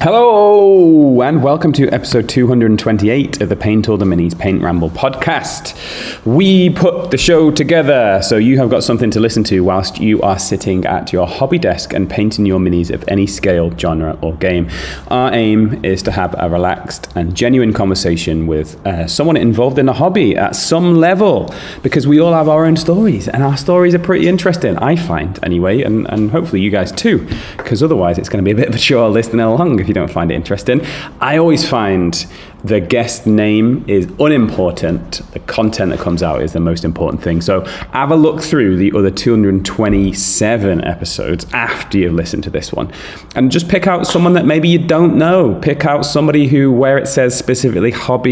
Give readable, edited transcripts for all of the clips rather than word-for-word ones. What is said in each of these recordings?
Hello and welcome to episode 228 of the Paint All the Minis Paint Ramble podcast. We put the show together so you have got something to listen to whilst you are sitting at your hobby desk and painting your minis of any scale, genre or game. Our aim is to have a relaxed and genuine conversation with someone involved in a hobby at some level, because we all have our own stories and our stories are pretty interesting, I find anyway, and hopefully you guys too, because otherwise it's going to be a bit of a chore listening along if you don't find it interesting. I always find the guest name is unimportant. The content that comes out is the most important thing. So have a look through the other 227 episodes after you've listened to this one and just pick out someone that maybe you don't know. Pick out somebody where it says specifically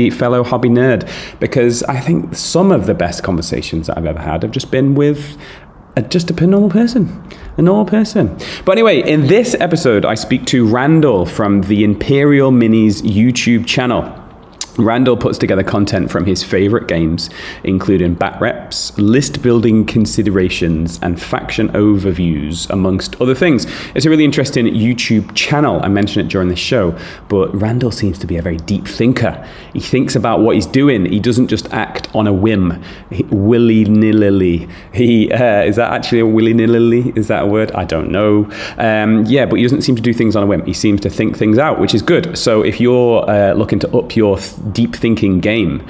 fellow hobby nerd, because I think some of the best conversations that I've ever had have just been with just a normal person. But anyway, in this episode, I speak to Randall from the Imperial Minis YouTube channel. Randall puts together content from his favorite games, including bat reps, list building considerations, and faction overviews, amongst other things. It's a really interesting YouTube channel. I mentioned it during the show, but Randall seems to be a very deep thinker. He thinks about what he's doing. He doesn't just act on a whim, willy-nilly. Is that actually a willy-nilly? Is that a word? I don't know. But he doesn't seem to do things on a whim. He seems to think things out, which is good. So if you're looking to up your deep thinking game,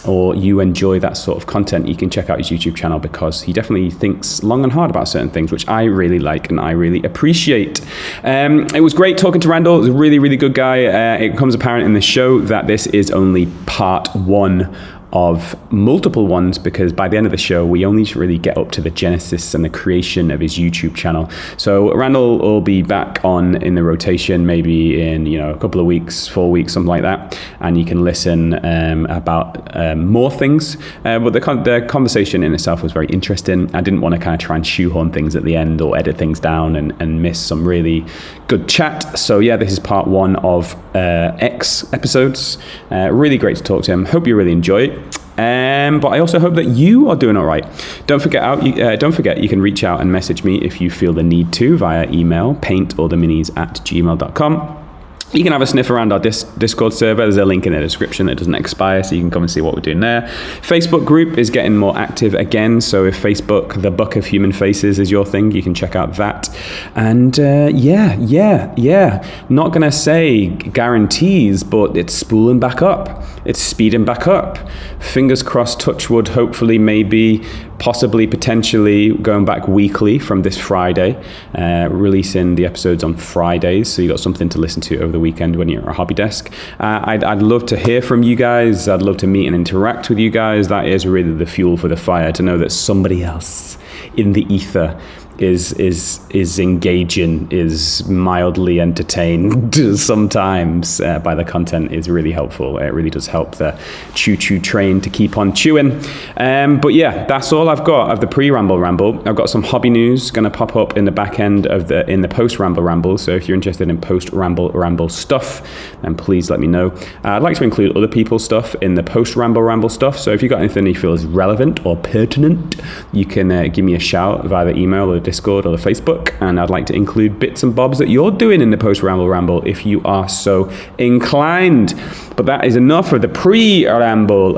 or you enjoy that sort of content, you can check out his YouTube channel, because he definitely thinks long and hard about certain things, which I really like and I really appreciate. It was great talking to Randall. He's a really, really good guy. It becomes apparent in the show that this is only part one of multiple ones, because by the end of the show we only really get up to the genesis and the creation of his YouTube channel. So Randall will be back on in the rotation maybe in a couple of weeks, 4 weeks, something like that, and you can listen about more things, but the conversation in itself was very interesting. I didn't want to kind of try and shoehorn things at the end or edit things down and miss some really good chat. So yeah, this is part one of X episodes. Really great to talk to him. Hope you really enjoy it. But I also hope that you are doing all right. Don't forget you can reach out and message me if you feel the need to via email, paintalltheminis@gmail.com. You can have a sniff around our Discord server. There's a link in the description that doesn't expire, so you can come and see what we're doing there. Facebook group is getting more active again, so if Facebook, the Book of Human Faces, is your thing, you can check out that. And not going to say guarantees, but it's spooling back up. It's speeding back up. Fingers crossed, touch wood, hopefully, maybe, possibly, potentially going back weekly from this Friday, releasing the episodes on Fridays, so you got something to listen to over the weekend when you're at a hobby desk. I'd love to hear from you guys. I'd love to meet and interact with you guys. That is really the fuel for the fire, to know that somebody else in the ether is engaging, is mildly entertained sometimes by the content, is really helpful. It really does help the choo-choo train to keep on chewing. But yeah, that's all I've got of the pre-ramble ramble. I've got some hobby news going to pop up in the back end of in the post-ramble ramble. So if you're interested in post-ramble stuff, then please let me know. I'd like to include other people's stuff in the post-ramble stuff. So if you've got anything you feel is relevant or pertinent, you can give me a shout via the email or Discord or the Facebook, and I'd like to include bits and bobs that you're doing in the post-ramble if you are so inclined. But that is enough of the pre-ramble.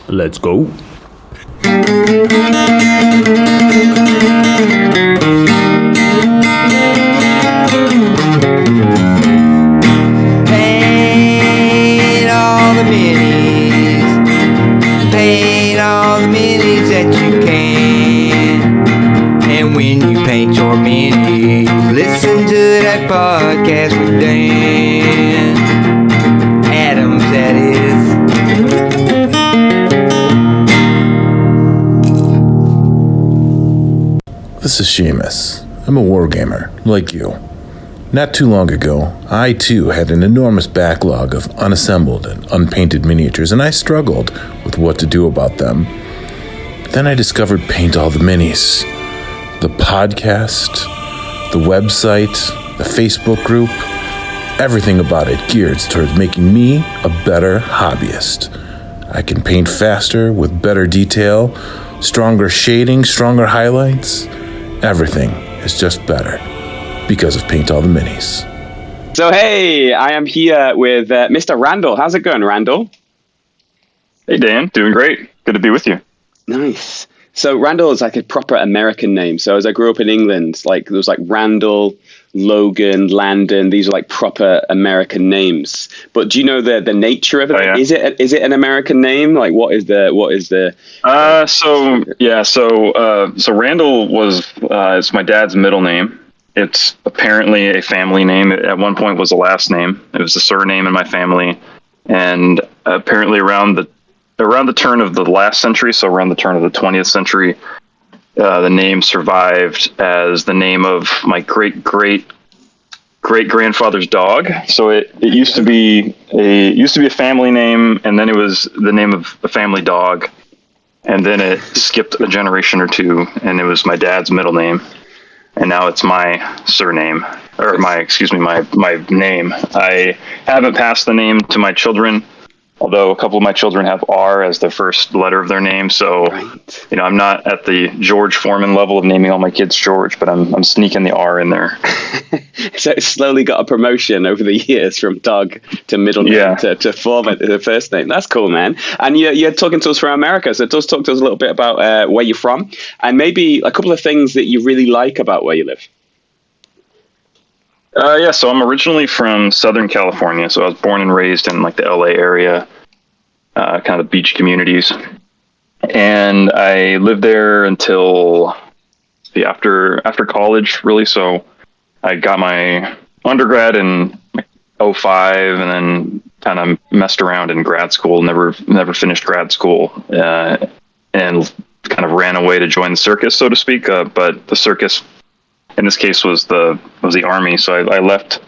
Let's go. Paint all the minis. Paint all the minis that you can. And when you paint your minis, listen to that podcast with Dan Adams, that is. This is Seamus. I'm a wargamer, like you. Not too long ago, I too had an enormous backlog of unassembled and unpainted miniatures, and I struggled with what to do about them. Then I discovered Paint All the Minis. The podcast, the website, the Facebook group, everything about it geared towards making me a better hobbyist. I can paint faster with better detail, stronger shading, stronger highlights. Everything is just better because of Paint All the Minis. So, hey, I am here with Mr. Randall. How's it going, Randall? Hey, Dan. Doing great. Good to be with you. Nice. So, Randall is like a proper American name. So, as I grew up in England, like there was like Randall, Logan, Landon. These are like proper American names. But do you know the nature of it? Oh, yeah. Is it an American name? Like, what is the So Randall was it's my dad's middle name. It's apparently a family name. It, at one point was a last name. It was a surname in my family, and apparently around the turn of the last century, so around the turn of the 20th century, the name survived as the name of my great grandfather's dog. So it used to be a family name, and then it was the name of a family dog, and then it skipped a generation or two, and it was my dad's middle name, and now it's my surname, or my name. I haven't passed the name to my children, although a couple of my children have R as the first letter of their name. So, Right. I'm not at the George Foreman level of naming all my kids George, but I'm sneaking the R in there. So it's slowly got a promotion over the years from dog to middle name Yeah. to Foreman to the first name. That's cool, man. And you're talking to us from America, so just talk to us a little bit about where you're from and maybe a couple of things that you really like about where you live. So I'm originally from Southern California. So I was born and raised in like the LA area, kind of beach communities. And I lived there until after college, really. So I got my undergrad in '05, and then kind of messed around in grad school, never finished grad school, and kind of ran away to join the circus, so to speak. But the circus in this case was the Army. So I left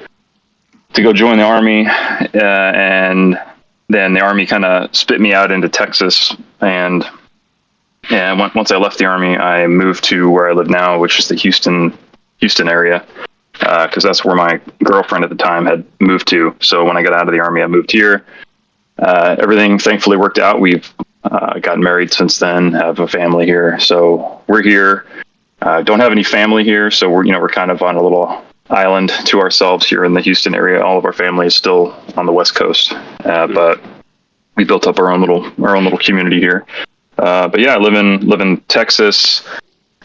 to go join the Army, and then the Army kind of spit me out into Texas. And once I left the Army, I moved to where I live now, which is the Houston area, because that's where my girlfriend at the time had moved to. So when I got out of the Army, I moved here. Everything thankfully worked out. We've gotten married since then, have a family here. So we're here. Don't have any family here, so we're kind of on a little island to ourselves here in the Houston area. All of our family is still on the West Coast, but we built up our own little community here. But yeah, I live in Texas.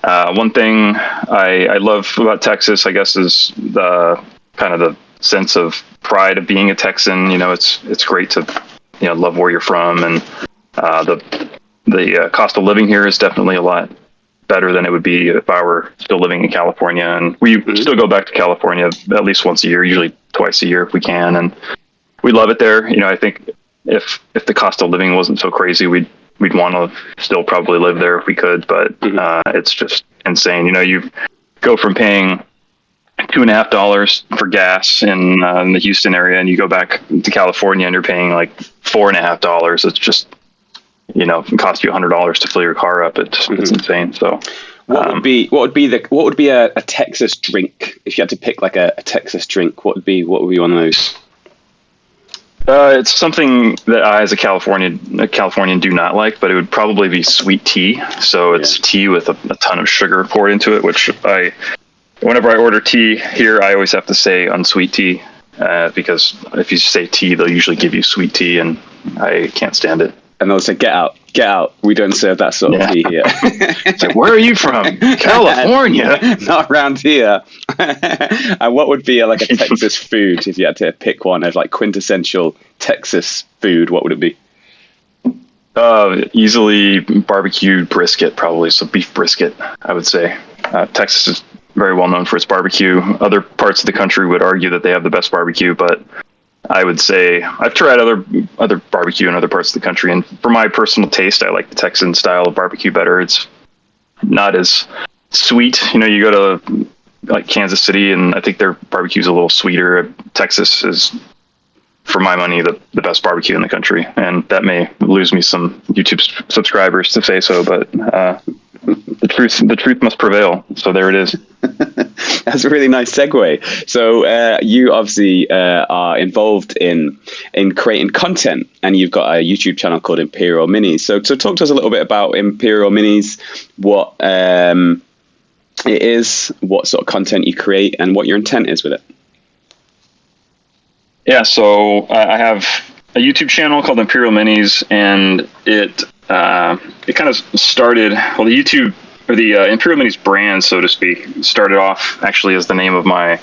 One thing I love about Texas, I guess, is the kind of the sense of pride of being a Texan. It's great to love where you're from, and the cost of living here is definitely a lot better than it would be if I were still living in California. And we still go back to California at least once a year, usually twice a year if we can. And we love it there. I think if the cost of living wasn't so crazy, we'd want to still probably live there if we could. But it's just insane. You go from paying $2.50 for gas in the Houston area, and you go back to California and you're paying like $4.50. It's just, it costs you $100 to fill your car up. It's insane. So, What would be a Texas drink if you had to pick like a Texas drink? What would be one of those? It's something that I, as a Californian, do not like, but it would probably be sweet tea. So it's tea with a ton of sugar poured into it, which whenever I order tea here, I always have to say unsweet tea, because if you say tea, they'll usually give you sweet tea, and I can't stand it. And they'll say, get out. We don't serve that sort of tea here. It's like, where are you from? California. Not around here. And what would be a Texas food if you had to pick one of like quintessential Texas food? What would it be? Easily barbecued brisket, probably. So beef brisket, I would say. Texas is very well known for its barbecue. Other parts of the country would argue that they have the best barbecue, but I would say I've tried other barbecue in other parts of the country, and for my personal taste, I like the Texan style of barbecue better. It's not as sweet. You go to like Kansas City, and I think their barbecue is a little sweeter. Texas is, for my money, the best barbecue in the country, and that may lose me some YouTube subscribers to say so, but the truth must prevail. So there it is. That's a really nice segue. So you obviously are involved in creating content, and you've got a YouTube channel called Imperial Minis. So talk to us a little bit about Imperial Minis, what it is, what sort of content you create, and what your intent is with it. Yeah, so I have a YouTube channel called Imperial Minis, and it kind of started. Well, the YouTube or the Imperial Minis brand, so to speak, started off actually as the name of my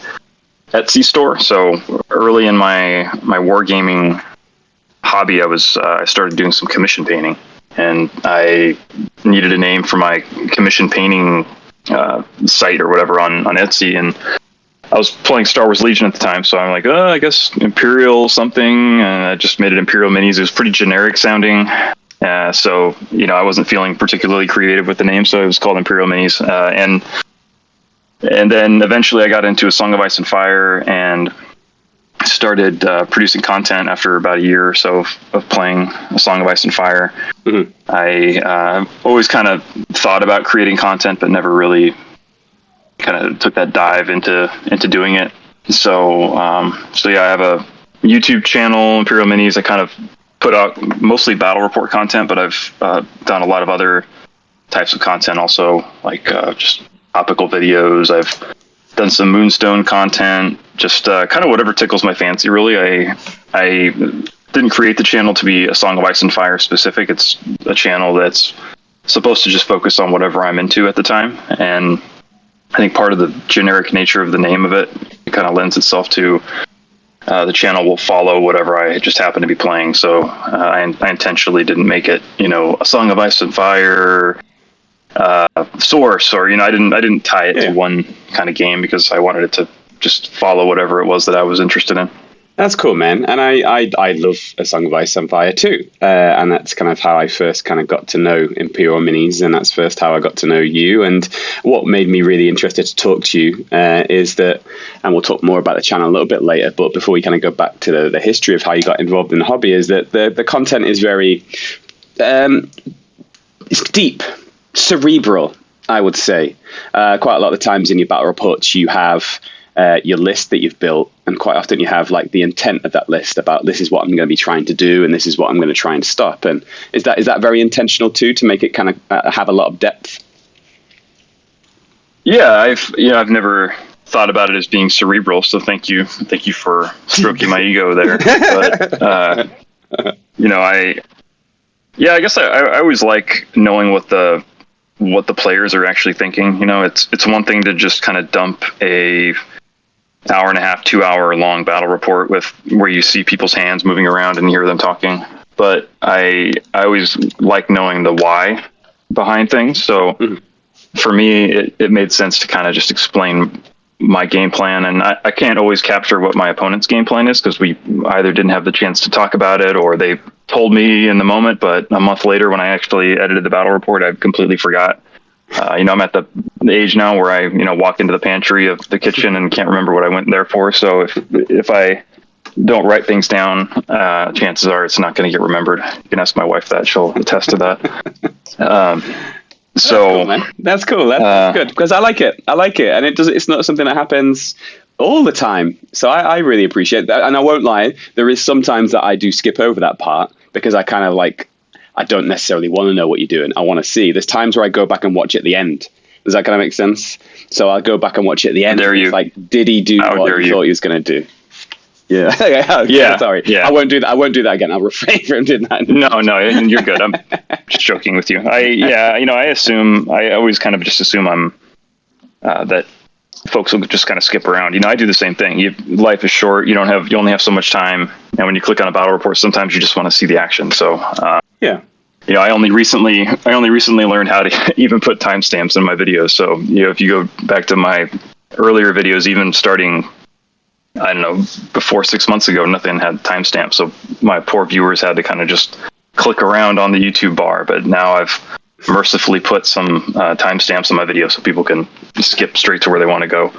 Etsy store. So early in my wargaming hobby, I started doing some commission painting, and I needed a name for my commission painting site or whatever on Etsy, and I was playing Star Wars Legion at the time, so I'm like, I guess Imperial something, and I just made it Imperial Minis. It was pretty generic sounding, so I wasn't feeling particularly creative with the name, so it was called Imperial Minis, and then eventually I got into A Song of Ice and Fire and started producing content after about a year or so of playing A Song of Ice and Fire. Mm-hmm. I always kind of thought about creating content, but never really kind of took that dive into doing it. So yeah, I have a YouTube channel, Imperial Minis. I kind of put out mostly battle report content, but I've done a lot of other types of content also, like just topical videos. I've done some Moonstone content, just kind of whatever tickles my fancy, really. I didn't create the channel to be A Song of Ice and Fire specific. It's a channel that's supposed to just focus on whatever I'm into at the time, and I think part of the generic nature of the name of it kind of lends itself to the channel will follow whatever I just happen to be playing. So I intentionally didn't make it, A Song of Ice and Fire source, or I didn't tie it to one kind of game, because I wanted it to just follow whatever it was that I was interested in. That's cool, man. And I love A Song of Ice and Fire too. And that's kind of how I first kind of got to know Imperial Minis, and that's first how I got to know you. And what made me really interested to talk to you is that, and we'll talk more about the channel a little bit later, but before we kind of go back to the history of how you got involved in the hobby, is that the content is very, it's deep, cerebral, I would say. Quite a lot of the times in your battle reports, you have your list that you've built, and quite often you have like the intent of that list about this is what I'm going to be trying to do, and this is what I'm going to try and stop. And is that very intentional too, to make it kind of have a lot of depth? Yeah, I've never thought about it as being cerebral, so thank you for stroking my ego there. But I guess I always like knowing what the players are actually thinking. It's one thing to just kind of dump a hour and a half, 2 hour long battle report where you see people's hands moving around and hear them talking. But I always like knowing the why behind things. So for me, it made sense to kind of just explain my game plan. And I can't always capture what my opponent's game plan is, because we either didn't have the chance to talk about it, or they told me in the moment, but a month later when I actually edited the battle report, I completely forgot. I'm at the age now where I, walk into the pantry of the kitchen and can't remember what I went there for. So if I don't write things down, chances are it's not going to get remembered. You can ask my wife that; she'll attest to that. That's cool. That's good, because I like it, and it's not something that happens all the time. So I really appreciate that, and I won't lie, there is sometimes that I do skip over that part, because I kind of I don't necessarily want to know what you're doing. I want to see. There's times where I go back and watch at the end. Does that kind of make sense? So I'll go back and watch it at the end. It's like, did he do what he thought he was going to do? Yeah. Yeah. Sorry. Yeah. I won't do that again. I'll refrain from doing that. No, you're good. I'm just joking with you. I always kind of just assume I'm that folks will just kind of skip around. I do the same thing. Life is short. You only have so much time. And when you click on a battle report, sometimes you just want to see the action. So yeah. I only recently learned how to even put timestamps in my videos. So, if you go back to my earlier videos, even starting, I don't know, before 6 months ago, nothing had timestamps. So my poor viewers had to kind of just click around on the YouTube bar. But now I've mercifully put some timestamps on my video so people can skip straight to where they want to go.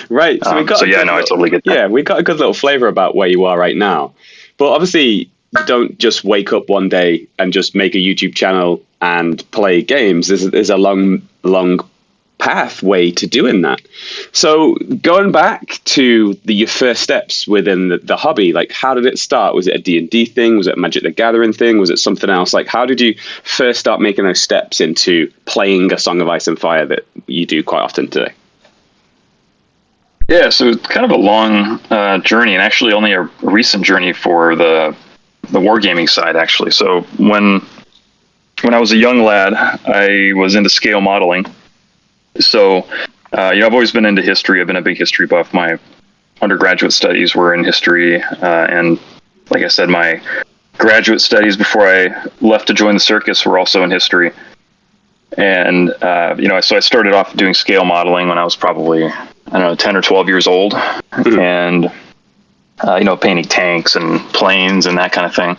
Right. So I totally get that. Yeah, we got a good little flavor about where you are right now. But obviously, you don't just wake up one day and just make a YouTube channel and play games. There's a long pathway to doing that. So going back to your first steps within the hobby, how did it start? Was it a D&D thing? Was it a Magic the Gathering thing? Was it something else? How did you first start making those steps into playing A Song of Ice and Fire that you do quite often today? Yeah, so it's kind of a long journey, and actually only a recent journey for the wargaming side, actually. So when I was a young lad, I was into scale modeling. So, I've always been into history. I've been a big history buff. My undergraduate studies were in history, and like I said, my graduate studies before I left to join the circus were also in history. And so I started off doing scale modeling when I was probably 10 or 12 years old, and painting tanks and planes and that kind of thing.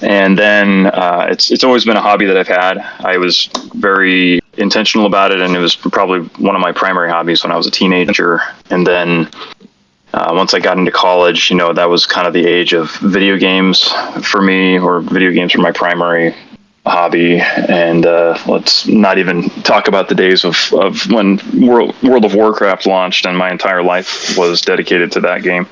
And then it's always been a hobby that I've had. I was very intentional about it, and it was probably one of my primary hobbies when I was a teenager. And then once I got into college, that was kind of the age of video games for me, or video games were my primary hobby. And let's not even talk about the days of when World of Warcraft launched, and my entire life was dedicated to that game.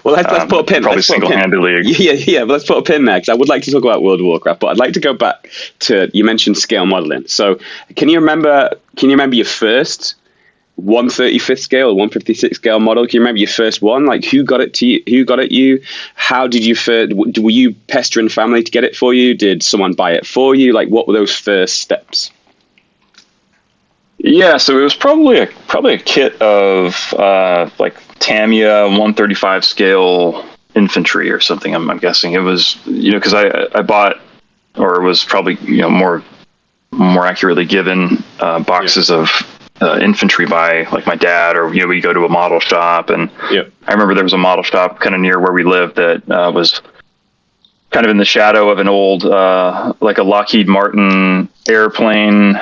Well, let's put a pin. Probably single-handedly. Yeah. But let's put a pin there, because I would like to talk about World of Warcraft, but I'd like to go back to, you mentioned scale modeling. So can you remember your first 1/35th scale or 1/56 scale model? Can you remember your first one? Like, who got it to you? Who got it you? How did you first? Were you pestering family to get it for you? Did someone buy it for you? Like, what were those first steps? Yeah, so it was probably a kit of like Tamiya 1/35 scale infantry or something. I'm guessing it was, because I bought, or was probably more accurately given boxes of infantry by like my dad, or we go to a model shop. And I remember there was a model shop kind of near where we lived that was kind of in the shadow of an old like a Lockheed Martin airplane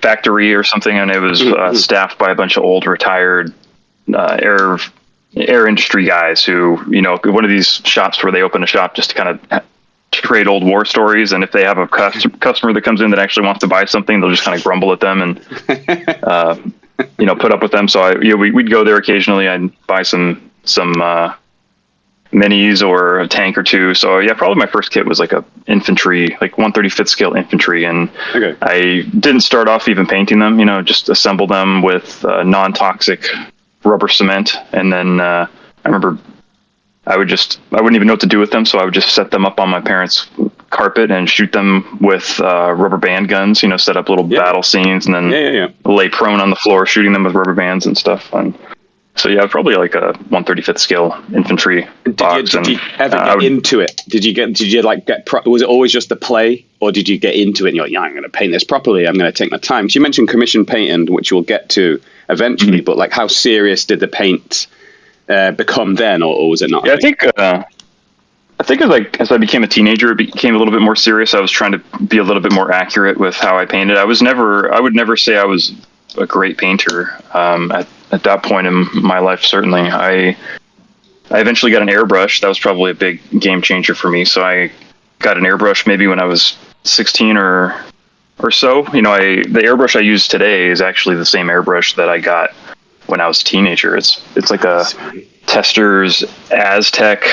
factory or something, and it was staffed by a bunch of old retired air industry guys who, one of these shops where they open a shop just to kind of trade old war stories, and if they have a customer that comes in that actually wants to buy something, they'll just kind of grumble at them and put up with them. So we'd go there occasionally. I'd buy some minis or a tank or two. So probably my first kit was like a infantry, like 1/35th scale infantry, and I didn't start off even painting them, just assemble them with non-toxic rubber cement. And then I remember I wouldn't even know what to do with them, so I would just set them up on my parents' carpet and shoot them with rubber band guns, set up little battle scenes, and then lay prone on the floor shooting them with rubber bands and stuff. And so probably like a 1/35th scale infantry box. Did you ever get into it? Did you like was it always just the play, or did you get into it and you're like, I'm going to paint this properly, I'm going to take my time? Because you mentioned commission painting, which we'll get to eventually, but like, how serious did the paint become then, or was it not? Yeah, I think as I became a teenager, it became a little bit more serious. I was trying to be a little bit more accurate with how I painted. I would never say I was a great painter at that point in my life. Certainly, I eventually got an airbrush. That was probably a big game changer for me. So I got an airbrush maybe when I was 16 or so. The airbrush I use today is actually the same airbrush that I got when I was a teenager. It's like a Tester's Aztec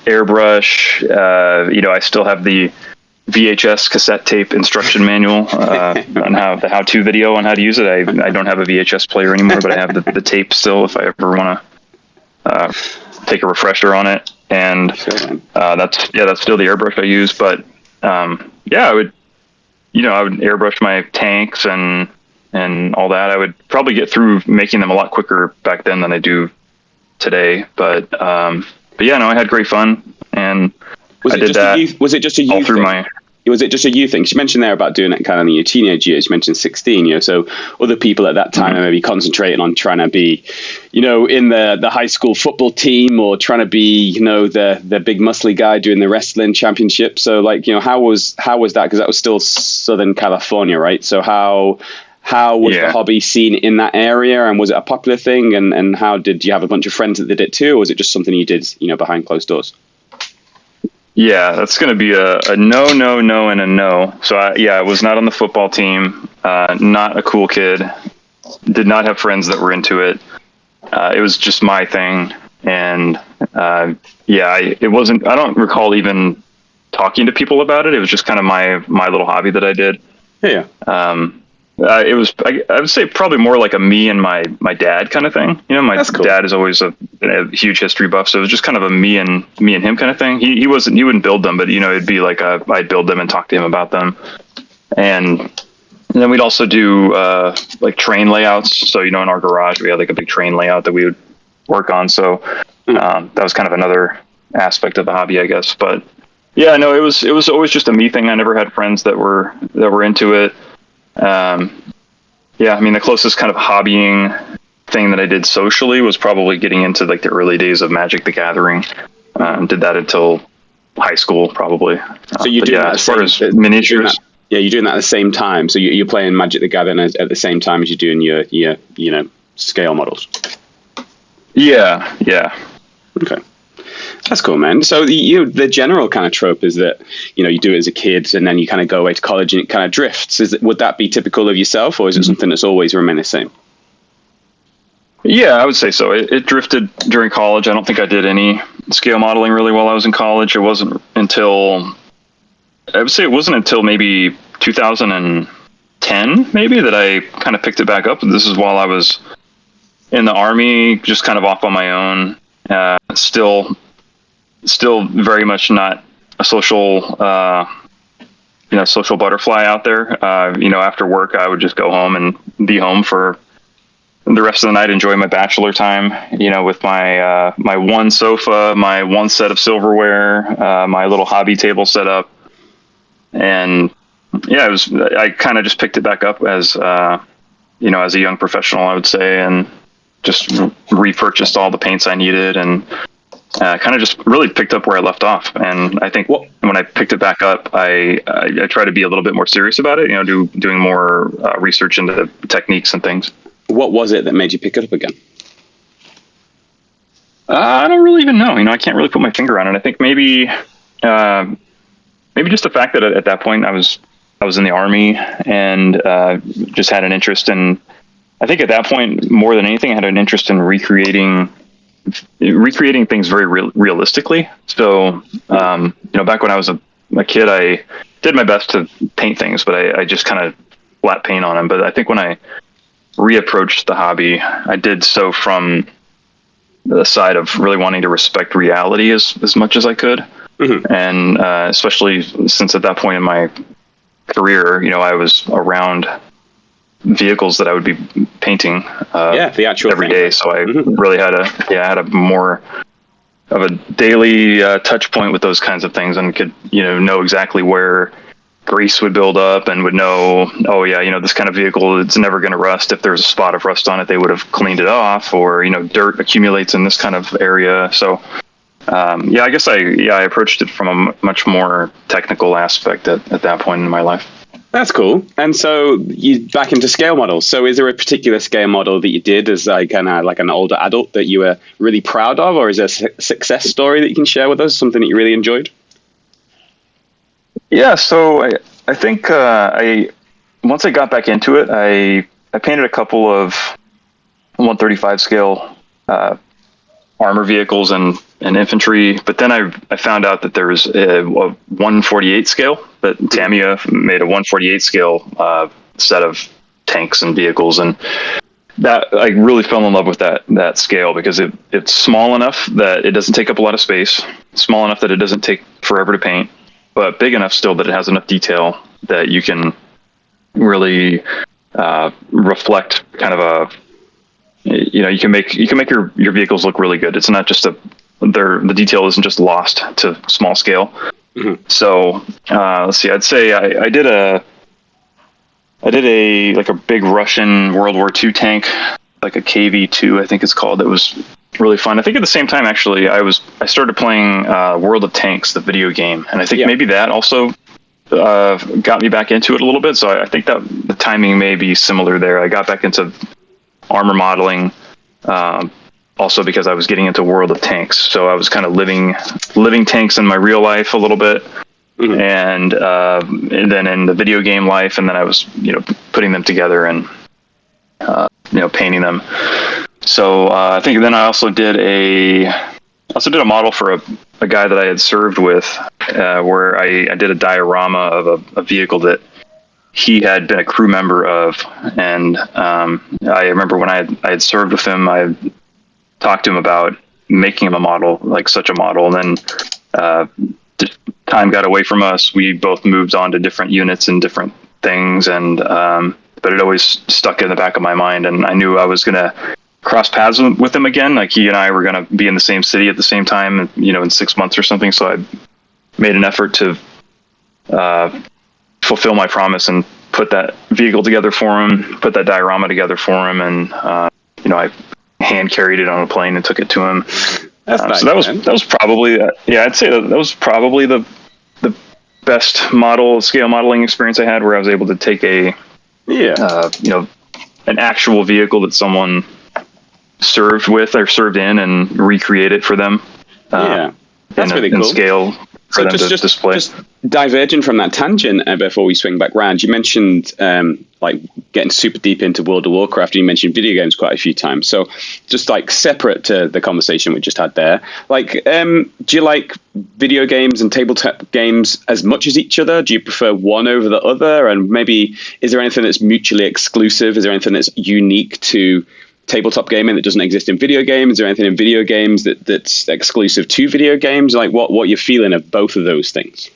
airbrush. I still have the VHS cassette tape instruction manual on the how-to video on how to use it. I don't have a VHS player anymore, but I have the tape still if I ever want to take a refresher on it. And that's still the airbrush I use. But I would airbrush my tanks and all that. I would probably get through making them a lot quicker back then than I do today. But I had great fun, and was it just a youth thing? You mentioned there about doing it kind of in your teenage years. You mentioned 16, so other people at that time are maybe concentrating on trying to be, in the high school football team, or trying to be, the big muscly guy doing the wrestling championship. So like, how was that? Because that was still Southern California, right? So how was the hobby seen in that area, and was it a popular thing? And how did you have a bunch of friends that did it too, or was it just something you did, behind closed doors? Yeah, that's going to be a no, and a no. So I was not on the football team, not a cool kid, did not have friends that were into it. It was just my thing. And it wasn't, I don't recall even talking to people about it. It was just kind of my little hobby that I did. Yeah. It was, I would say, probably more like a me and my dad kind of thing. You know, my That's cool. dad is always a huge history buff, so it was just kind of a me and him kind of thing. He wouldn't build them, but you know, it'd be like I'd build them and talk to him about them, and then we'd also do like train layouts. So you know, in our garage we had like a big train layout that we would work on. So that was kind of another aspect of the hobby, I guess. But yeah, no, it was always just a me thing. I never had friends that were into it. Yeah, I mean, the closest kind of hobbying thing that I did socially was probably getting into like the early days of Magic the Gathering. Did that until high school, probably. So you do that as far as miniatures. Yeah, you're doing that at the same time. So you're playing Magic the Gathering at the same time as you're doing your you know, scale models. Yeah. Okay. That's cool, man. So the general kind of trope is that, you know, you do it as a kid and then you kind of go away to college and it kind of drifts. Would that be typical of yourself, or is it something that's always remained the same? Yeah, I would say so. It drifted during college. I don't think I did any scale modeling really while I was in college. I would say it wasn't until maybe 2010 maybe that I kind of picked it back up. This is while I was in the Army, just kind of off on my own. Still very much not a social, social butterfly out there. You know, after work, I would just go home and be home for the rest of the night, enjoy my bachelor time, you know, with my my one sofa, my one set of silverware, my little hobby table set up. And yeah, I kind of just picked it back up as, you know, as a young professional, I would say, and just repurchased all the paints I needed and kind of just really picked up where I left off. And I think when I picked it back up, I try to be a little bit more serious about it, you know, doing more research into the techniques and things. What was it that made you pick it up again? I don't really even know. You know, I can't really put my finger on it. I think maybe just the fact that at that point I was in the Army and just had an interest in, I think at that point, more than anything, I had an interest in recreating things very realistically. So, you know, back when I was a kid, I did my best to paint things, but I just kind of flat paint on them. But I think when I reapproached the hobby, I did so from the side of really wanting to respect reality as much as I could. Mm-hmm. And especially since at that point in my career, you know, I was around vehicles that I would be painting the actual every day. So I really had a more of a daily touch point with those kinds of things, and could, you know exactly where grease would build up and would know, oh yeah, you know, this kind of vehicle, it's never going to rust. If there's a spot of rust on it, they would have cleaned it off, or, you know, dirt accumulates in this kind of area. So I guess I approached it from a much more technical aspect at that point in my life. That's cool. And so you back into scale models. So is there a particular scale model that you did as like an older adult that you were really proud of, or is there a success story that you can share with us, something that you really enjoyed? Yeah, so I think once I got back into it, I painted a couple of 135 scale armor vehicles and infantry, but then I found out that there was a 148 scale, that Tamiya made a 148 scale set of tanks and vehicles, and that I really fell in love with that scale because it's small enough that it doesn't take up a lot of space, small enough that it doesn't take forever to paint, but big enough still that it has enough detail that you can really reflect kind of a, you know, you can make your vehicles look really good. It's not just the detail isn't just lost to small scale. Mm-hmm. So let's see, I'd say I did a like a big Russian World War II tank, like a KV-2, I think it's called. It was really fun. I think at the same time, actually, I started playing World of Tanks, the video game, and I think maybe that also got me back into it a little bit. So I think that the timing may be similar there. I got back into armor modeling also because I was getting into World of Tanks, so I was kind of living tanks in my real life a little bit. Mm-hmm. And then in the video game life, and then I was, you know, putting them together and you know, painting them. So I think then I also did a model for a guy that I had served with, where I did a diorama of a vehicle that he had been a crew member of. And I remember when I had served with him, I talked to him about making him a model, like such a model. And then time got away from us. We both moved on to different units and different things. And but it always stuck in the back of my mind. And I knew I was going to cross paths with him again. Like he and I were going to be in the same city at the same time, in 6 months or something. So I made an effort to fulfill my promise and put that vehicle together for him, put that diorama together for him. And, I hand carried it on a plane and took it to him. That's nice, so that was probably, I'd say that was probably the best scale modeling experience I had, where I was able to take an actual vehicle that someone served with or served in and recreate it for them. That's really cool. In scale for them to display. Just diverging from that tangent before we swing back round, you mentioned like getting super deep into World of Warcraft, and you mentioned video games quite a few times. So just like separate to the conversation we just had there, like do you like video games and tabletop games as much as each other? Do you prefer one over the other? And maybe is there anything that's mutually exclusive? Is there anything that's unique to tabletop gaming that doesn't exist in video games? Is there anything in video games that's exclusive to video games? Like what you're feeling of both of those things?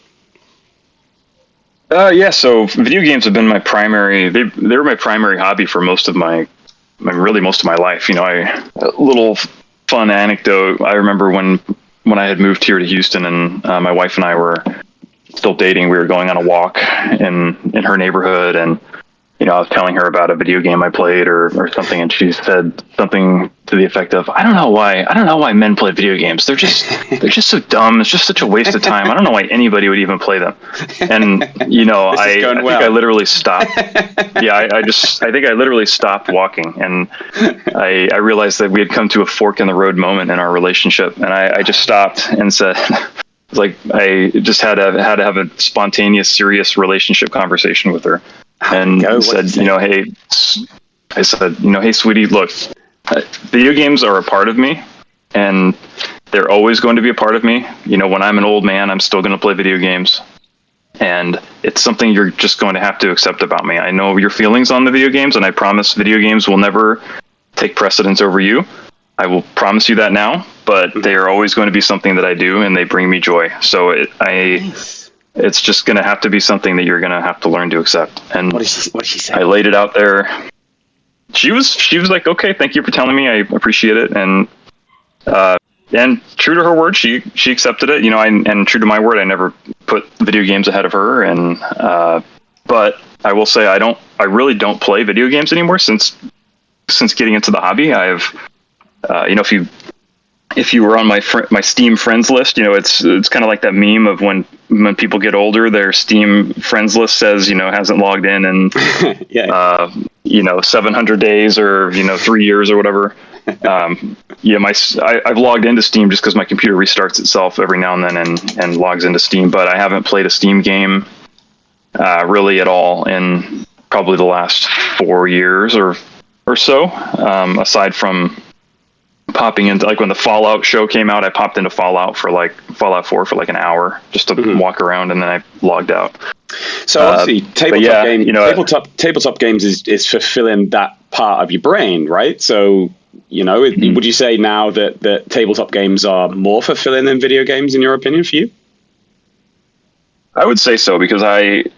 So video games have been my primary. They were my primary hobby for most of my life. A little fun anecdote. I remember when I had moved here to Houston, and my wife and I were still dating. We were going on a walk in her neighborhood, and I was telling her about a video game I played or something, and she said something to the effect of, I don't know why men play video games. They're just so dumb. It's just such a waste of time. I don't know why anybody would even play them. And I think I literally stopped. I think I literally stopped walking, and I realized that we had come to a fork in the road moment in our relationship, and I just stopped and said, like, I just had to have a spontaneous, serious relationship conversation with her. And said, hey, sweetie, look, video games are a part of me, and they're always going to be a part of me. When I'm an old man, I'm still going to play video games, and it's something you're just going to have to accept about me. I know your feelings on the video games, and I promise video games will never take precedence over you. I will promise you that now, but they are always going to be something that I do, and they bring me joy. So it's just going to have to be something that you're going to have to learn to accept. And what did she say? I laid it out there. She was like, okay, thank you for telling me. I appreciate it. And true to her word, she accepted it, and true to my word, I never put video games ahead of her. And, but I will say, I really don't play video games anymore since getting into the hobby. I've, if you were on my Steam friends list, it's kind of like that meme of when people get older, their Steam friends list says, hasn't logged in and 700 days or 3 years or whatever. I've logged into Steam just because my computer restarts itself every now and then and logs into Steam, but I haven't played a Steam game really at all in probably the last 4 years or so, aside from popping into, like, when the Fallout show came out, I popped into Fallout 4 for like an hour just to walk around, and then I logged out. So obviously tabletop games is fulfilling that part of your brain, right? So would you say now that tabletop games are more fulfilling than video games, in your opinion, for you? I would say so, because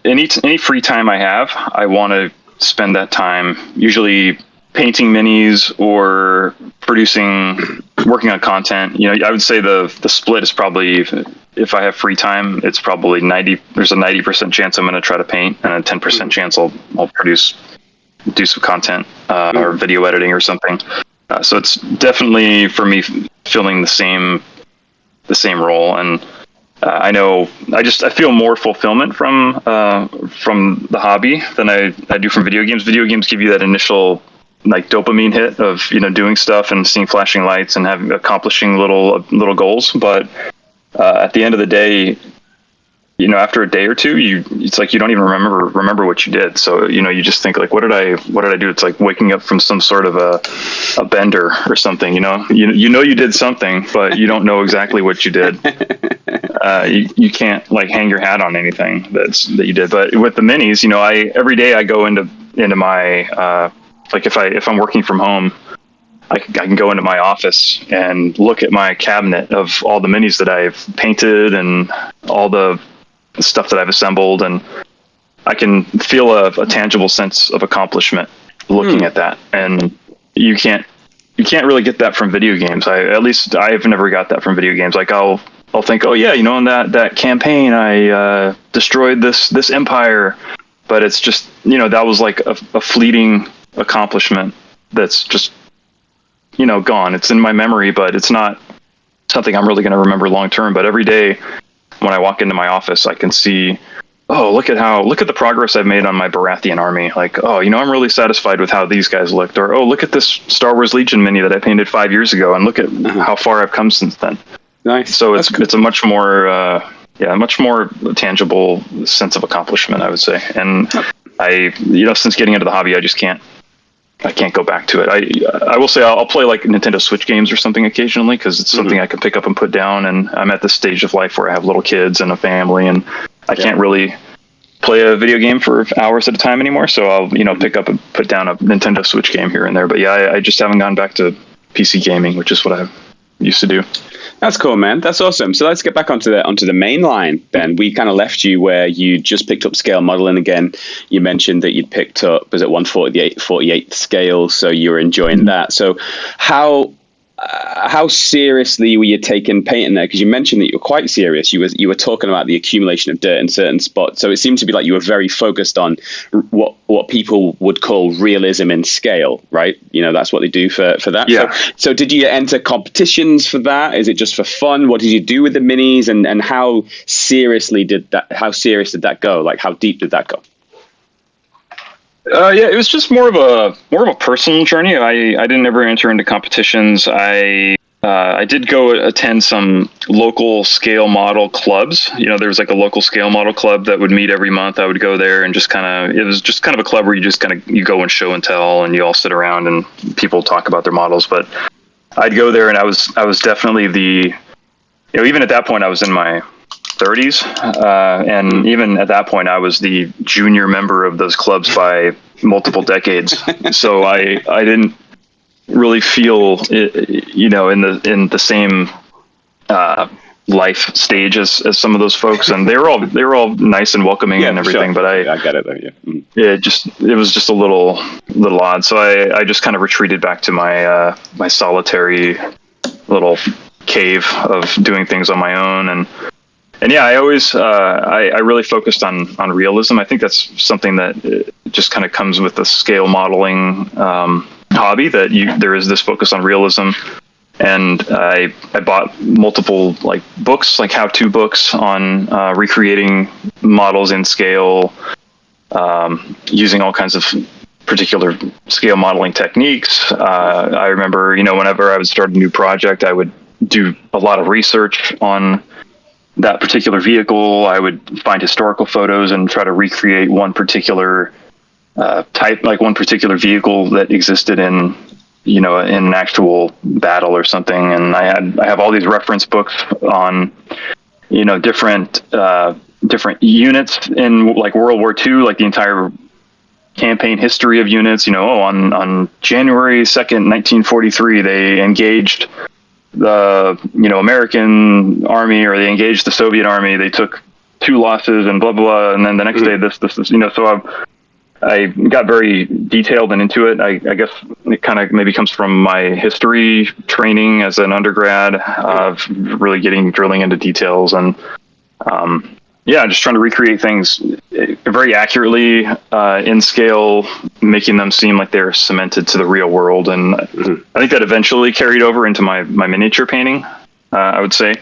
any free time I have, I want to spend that time usually painting minis or working on content. I would say the split is probably, if I have free time, it's probably there's a 90% chance I'm going to try to paint, and a 10% chance I'll do some content or video editing or something. So it's definitely, for me, filling the same role. And I know I feel more fulfillment from the hobby than I do from video games. Video games give you that initial, like, dopamine hit of doing stuff and seeing flashing lights and accomplishing little goals, but at the end of the day, after a day or two, it's like you don't even remember what you did. So you just think, like, what did I do? It's like waking up from some sort of a bender or something. You did something, but you don't know exactly what you did. you can't like hang your hat on anything that you did. But with the minis, every day I go into my like if I'm working from home, I can go into my office and look at my cabinet of all the minis that I've painted and all the stuff that I've assembled, and I can feel a tangible sense of accomplishment looking at that. And you can't really get that from video games. At least I've never got that from video games. Like I'll think, oh yeah, in that campaign I destroyed this empire, but it's just that was like a fleeting accomplishment that's just gone. It's in my memory, but it's not something I'm really going to remember long term. But every day when I walk into my office, I can see, oh, look at the progress I've made on my Baratheon army. Like, oh, I'm really satisfied with how these guys looked. Or, oh, look at this Star Wars Legion mini that I painted 5 years ago, and look at how far I've come since then. Nice. So it's a much more tangible sense of accomplishment, I would say. And I since getting into the hobby, I can't go back to it. I will say I'll play like Nintendo Switch games or something occasionally, because it's something I can pick up and put down. And I'm at this stage of life where I have little kids and a family, and I can't really play a video game for hours at a time anymore. So I'll pick up and put down a Nintendo Switch game here and there. But yeah, I just haven't gone back to PC gaming, which is what I used to do. That's cool, man. That's awesome. So let's get back onto the main line then. We kind of left you where you just picked up scale modeling again. You mentioned that you'd picked up, was it 1/48th scale, so you were enjoying that. So how seriously were you taking painting there? Because you mentioned that you were quite serious. You were talking about the accumulation of dirt in certain spots. So it seemed to be like you were very focused on what people would call realism in scale, right? That's what they do for that. Yeah. So did you enter competitions for that? Is it just for fun? What did you do with the minis, and how serious did that go? Like, how deep did that go? Yeah, it was just more of a personal journey. I didn't ever enter into competitions. I did go attend some local scale model clubs. There was like a local scale model club that would meet every month. I would go there and it was just kind of a club where you go and show and tell, and you all sit around and people talk about their models. But I'd go there, and I was definitely even at that point I was in my 30s, and even at that point I was the junior member of those clubs by multiple decades. So I didn't really feel in the same life stage as some of those folks, and they were all nice and welcoming and everything. Sure. But I got it though. Yeah. It was just a little odd. So I just kind of retreated back to my my solitary little cave of doing things on my own. And yeah, I always I really focused on realism. I think that's something that just kind of comes with the scale modeling hobby, that there is this focus on realism. And I bought multiple like books, like how-to books on recreating models in scale, using all kinds of particular scale modeling techniques. I remember, whenever I would start a new project, I would do a lot of research on that particular vehicle. I would find historical photos and try to recreate one particular type, like one particular vehicle that existed in an actual battle or something. And I have all these reference books on different units in like World War II, like the entire campaign history of units. On January 2nd, 1943, they engaged the American army, or they engaged the Soviet army. They took 2 losses and blah blah blah, and then the next day this so I got very detailed and into it. I guess it kind of maybe comes from my history training as an undergrad, of really drilling into details, and just trying to recreate things very accurately in scale, making them seem like they're cemented to the real world. And I think that eventually carried over into my miniature painting, I would say.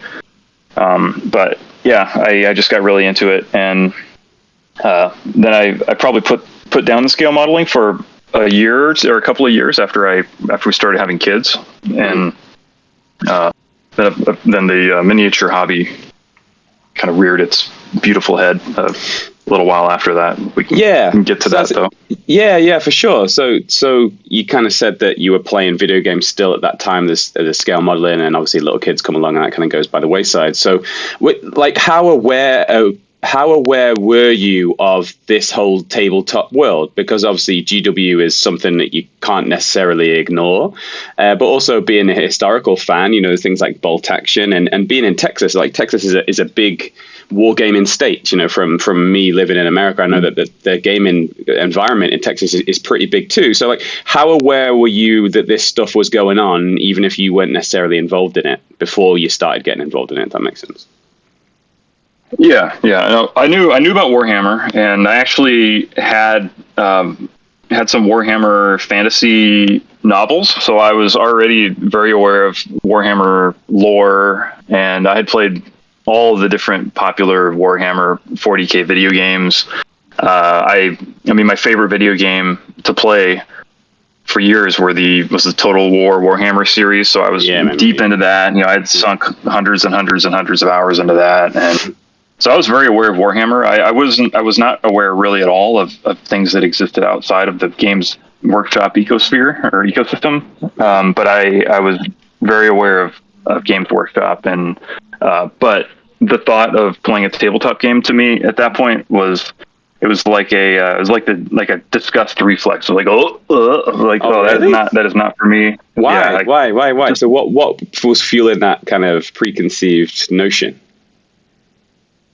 But yeah, I just got really into it. And then I probably put down the scale modeling for a year or a couple of years after we started having kids. And then the miniature hobby kind of reared its beautiful head a little while after that. We can get to that though. Yeah, for sure. So you kind of said that you were playing video games still at that time. There's scale modeling, and obviously little kids come along, and that kind of goes by the wayside. So, like, how aware were you of this whole tabletop world? Because obviously GW is something that you can't necessarily ignore, but also being a historical fan, you know, things like bolt action and being in Texas, like Texas is a big wargaming state. You know, from me living in America, I know that the gaming environment in Texas is pretty big too. So, like, how aware were you that this stuff was going on, even if you weren't necessarily involved in it before you started getting involved in it? If that makes sense. Yeah. No, I knew about Warhammer, and I actually had some Warhammer fantasy novels, so I was already very aware of Warhammer lore, and I had played all of the different popular Warhammer 40K video games. I mean, my favorite video game to play for years was the Total War Warhammer series, so I was deep into that. You know, I'd sunk hundreds and hundreds and hundreds of hours into that, and so I was very aware of Warhammer. I was not aware really at all of things that existed outside of the Games Workshop ecosphere or ecosystem. But I was very aware of Games Workshop, and but the thought of playing a tabletop game to me at that point was like a disgust reflex. So like really? that is not for me. Why? Why? So what was fueling that kind of preconceived notion?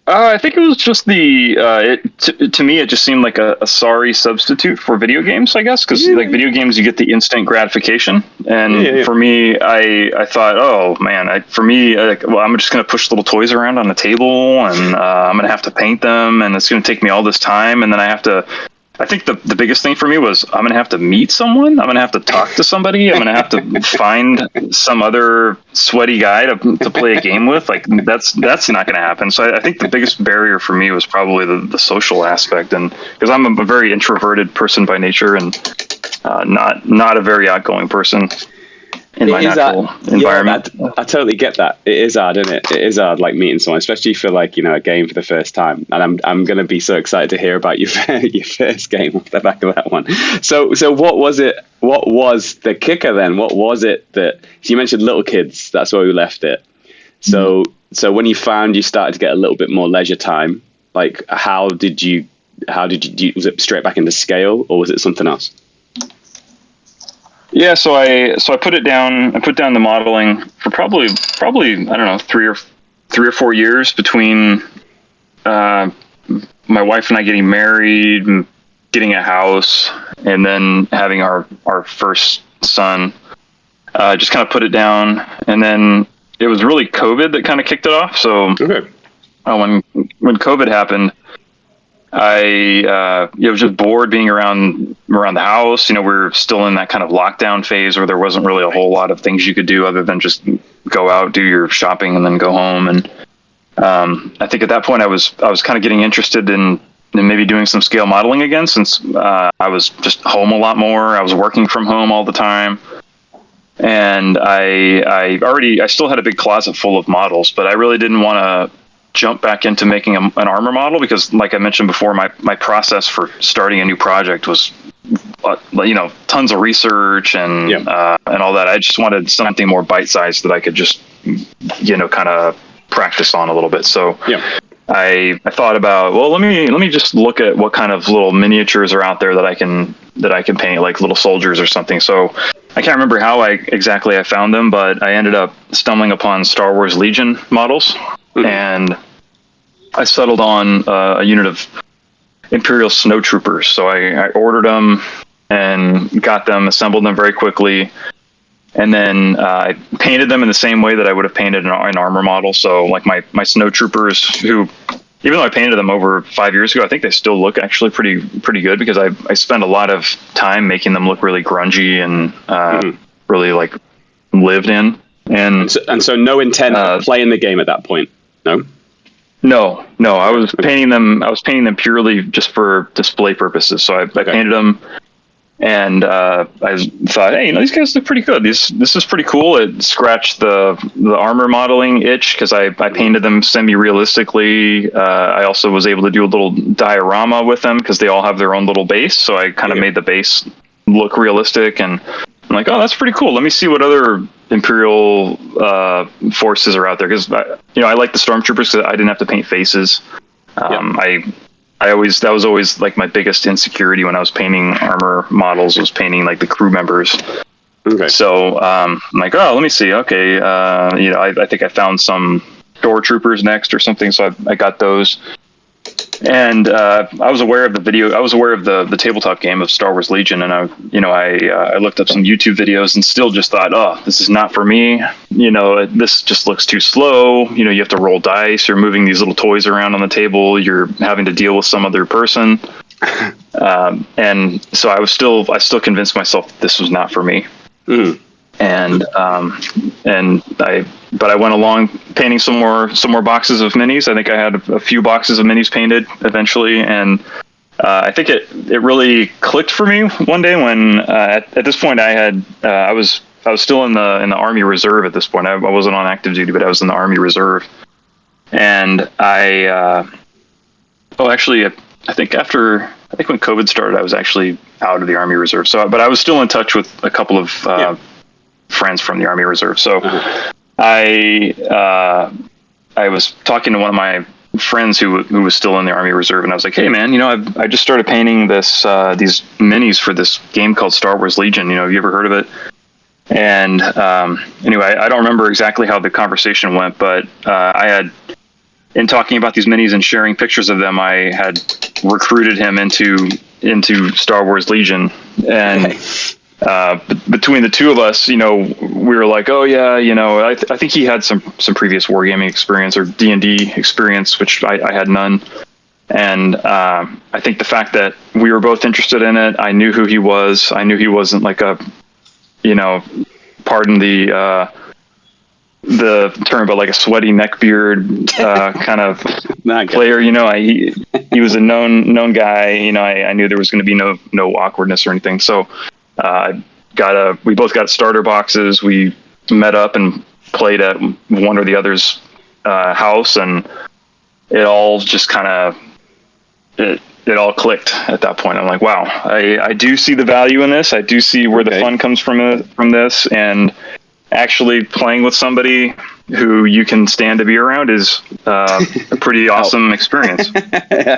I think it was just to me, it just seemed like a sorry substitute for video games, I guess, because like video games, you get the instant gratification. And for me, I thought, oh man, I'm just going to push little toys around on the table, and I'm going to have to paint them, and it's going to take me all this time. And then I think the biggest thing for me was I'm going to have to meet someone. I'm going to have to talk to somebody. I'm going to have to find some other sweaty guy to play a game with. Like that's not going to happen. So I think the biggest barrier for me was probably the social aspect, and because I'm a very introverted person by nature, and not a very outgoing person in my natural environment. Yeah, I totally get that. It is hard, isn't it? It is hard, like meeting someone, especially for like, you know, a game for the first time. And I'm going to be so excited to hear about your first game off the back of that one. So what was it? What was the kicker then? What was it that you mentioned? Little kids. That's where we left it. So when you found you started to get a little bit more leisure time, like how did you was it straight back into scale, or was it something else? Yeah, so I put it down. I put down the modeling for probably I don't know 3 or 4 years between my wife and I getting married, and getting a house, and then having our first son. Just kind of put it down, and then it was really COVID that kind of kicked it off. So when COVID happened, I was just bored being around the house. You know, we were still in that kind of lockdown phase where there wasn't really a whole lot of things you could do other than just go out, do your shopping, and then go home. And I think at that point I was kind of getting interested in maybe doing some scale modeling again, since I was just home a lot more. I was working from home all the time, and I still had a big closet full of models, but I really didn't want to jump back into making an armor model, because like I mentioned before, my process for starting a new project was tons of research and all that. I just wanted something more bite-sized that I could just kind of practice on a little bit. So I thought about, well, let me just look at what kind of little miniatures are out there that I can paint, like little soldiers or something. So I can't remember how I found them, but I ended up stumbling upon Star Wars Legion models. And I settled on a unit of Imperial snowtroopers. So I ordered them and got them, assembled them very quickly, and then I painted them in the same way that I would have painted an armor model. So like my snowtroopers, who, even though I painted them over 5 years ago, I think they still look actually pretty good, because I spent a lot of time making them look really grungy and really like lived in. And so no intent of playing the game at that point. No. I was painting them purely just for display purposes. So I painted them, And I thought, hey, these guys look pretty good. This is pretty cool. It scratched the armor modeling itch because I painted them semi-realistically. I also was able to do a little diorama with them because they all have their own little base. So I kind of made the base look realistic, and I'm like, oh, that's pretty cool. Let me see what other Imperial forces are out there, because I like the stormtroopers because I didn't have to paint faces. That was always like my biggest insecurity when I was painting armor models, was painting like the crew members. Okay. So I'm like, oh, let me see. Okay, I think I found some stormtroopers next or something, so I got those. And I was aware of the video. I was aware of the tabletop game of Star Wars Legion, and I looked up some YouTube videos and still just thought, oh, this is not for me. This just looks too slow. You have to roll dice. You're moving these little toys around on the table. You're having to deal with some other person. And so I still convinced myself this was not for me. Mm. But I went along painting some more boxes of minis. I think I had a few boxes of minis painted eventually, and I think it really clicked for me one day when at this point I was still in the Army Reserve at this point. I wasn't on active duty, but I was in the Army Reserve, and I think when COVID started, I was actually out of the Army Reserve. But I was still in touch with a couple of friends from the Army Reserve. So I was talking to one of my friends who was still in the Army Reserve, and I was like, hey man, I just started painting these minis for this game called Star Wars Legion. Have you ever heard of it? And anyway, I don't remember exactly how the conversation went, but I had, in talking about these minis and sharing pictures of them, I had recruited him into Star Wars Legion. And between the two of us, we were like, oh yeah, I think he had some previous wargaming experience or D&D experience, which I had none. And I think the fact that we were both interested in it, I knew who he was. I knew he wasn't like a, pardon the term, but like a sweaty neckbeard kind of player. He was a known guy. I knew there was going to be no awkwardness or anything. So we both got starter boxes. We met up and played at one or the other's house, and it all just kind of it all clicked at that point. I'm like, wow, I do see the value in this. I do see where the fun comes from this, and actually playing with somebody who you can stand to be around is a pretty awesome experience.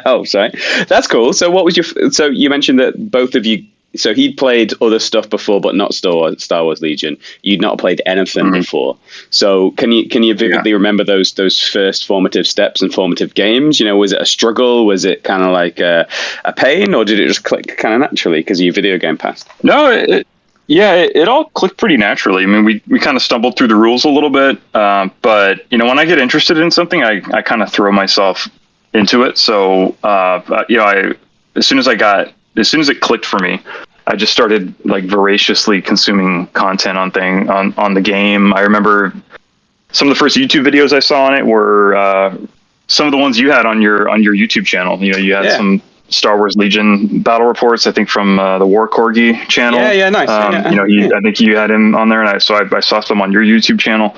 Oh, sorry. That's cool. So what was so you mentioned that both of you, so he'd played other stuff before, but not Star Wars Legion. You'd not played anything before. So can you vividly remember those first formative steps and formative games? Was it a struggle? Was it kind of like a pain, or did it just click kind of naturally because of your video game past? No, it all clicked pretty naturally. I mean, we kind of stumbled through the rules a little bit, but when I get interested in something, I kind of throw myself into it. So as soon as it clicked for me, I just started like voraciously consuming content on the game. I remember some of the first YouTube videos I saw on it were some of the ones you had on your YouTube channel. You had some Star Wars Legion battle reports, I think from the War Corgi channel. Yeah, nice. I think you had him on there, and I saw some on your YouTube channel,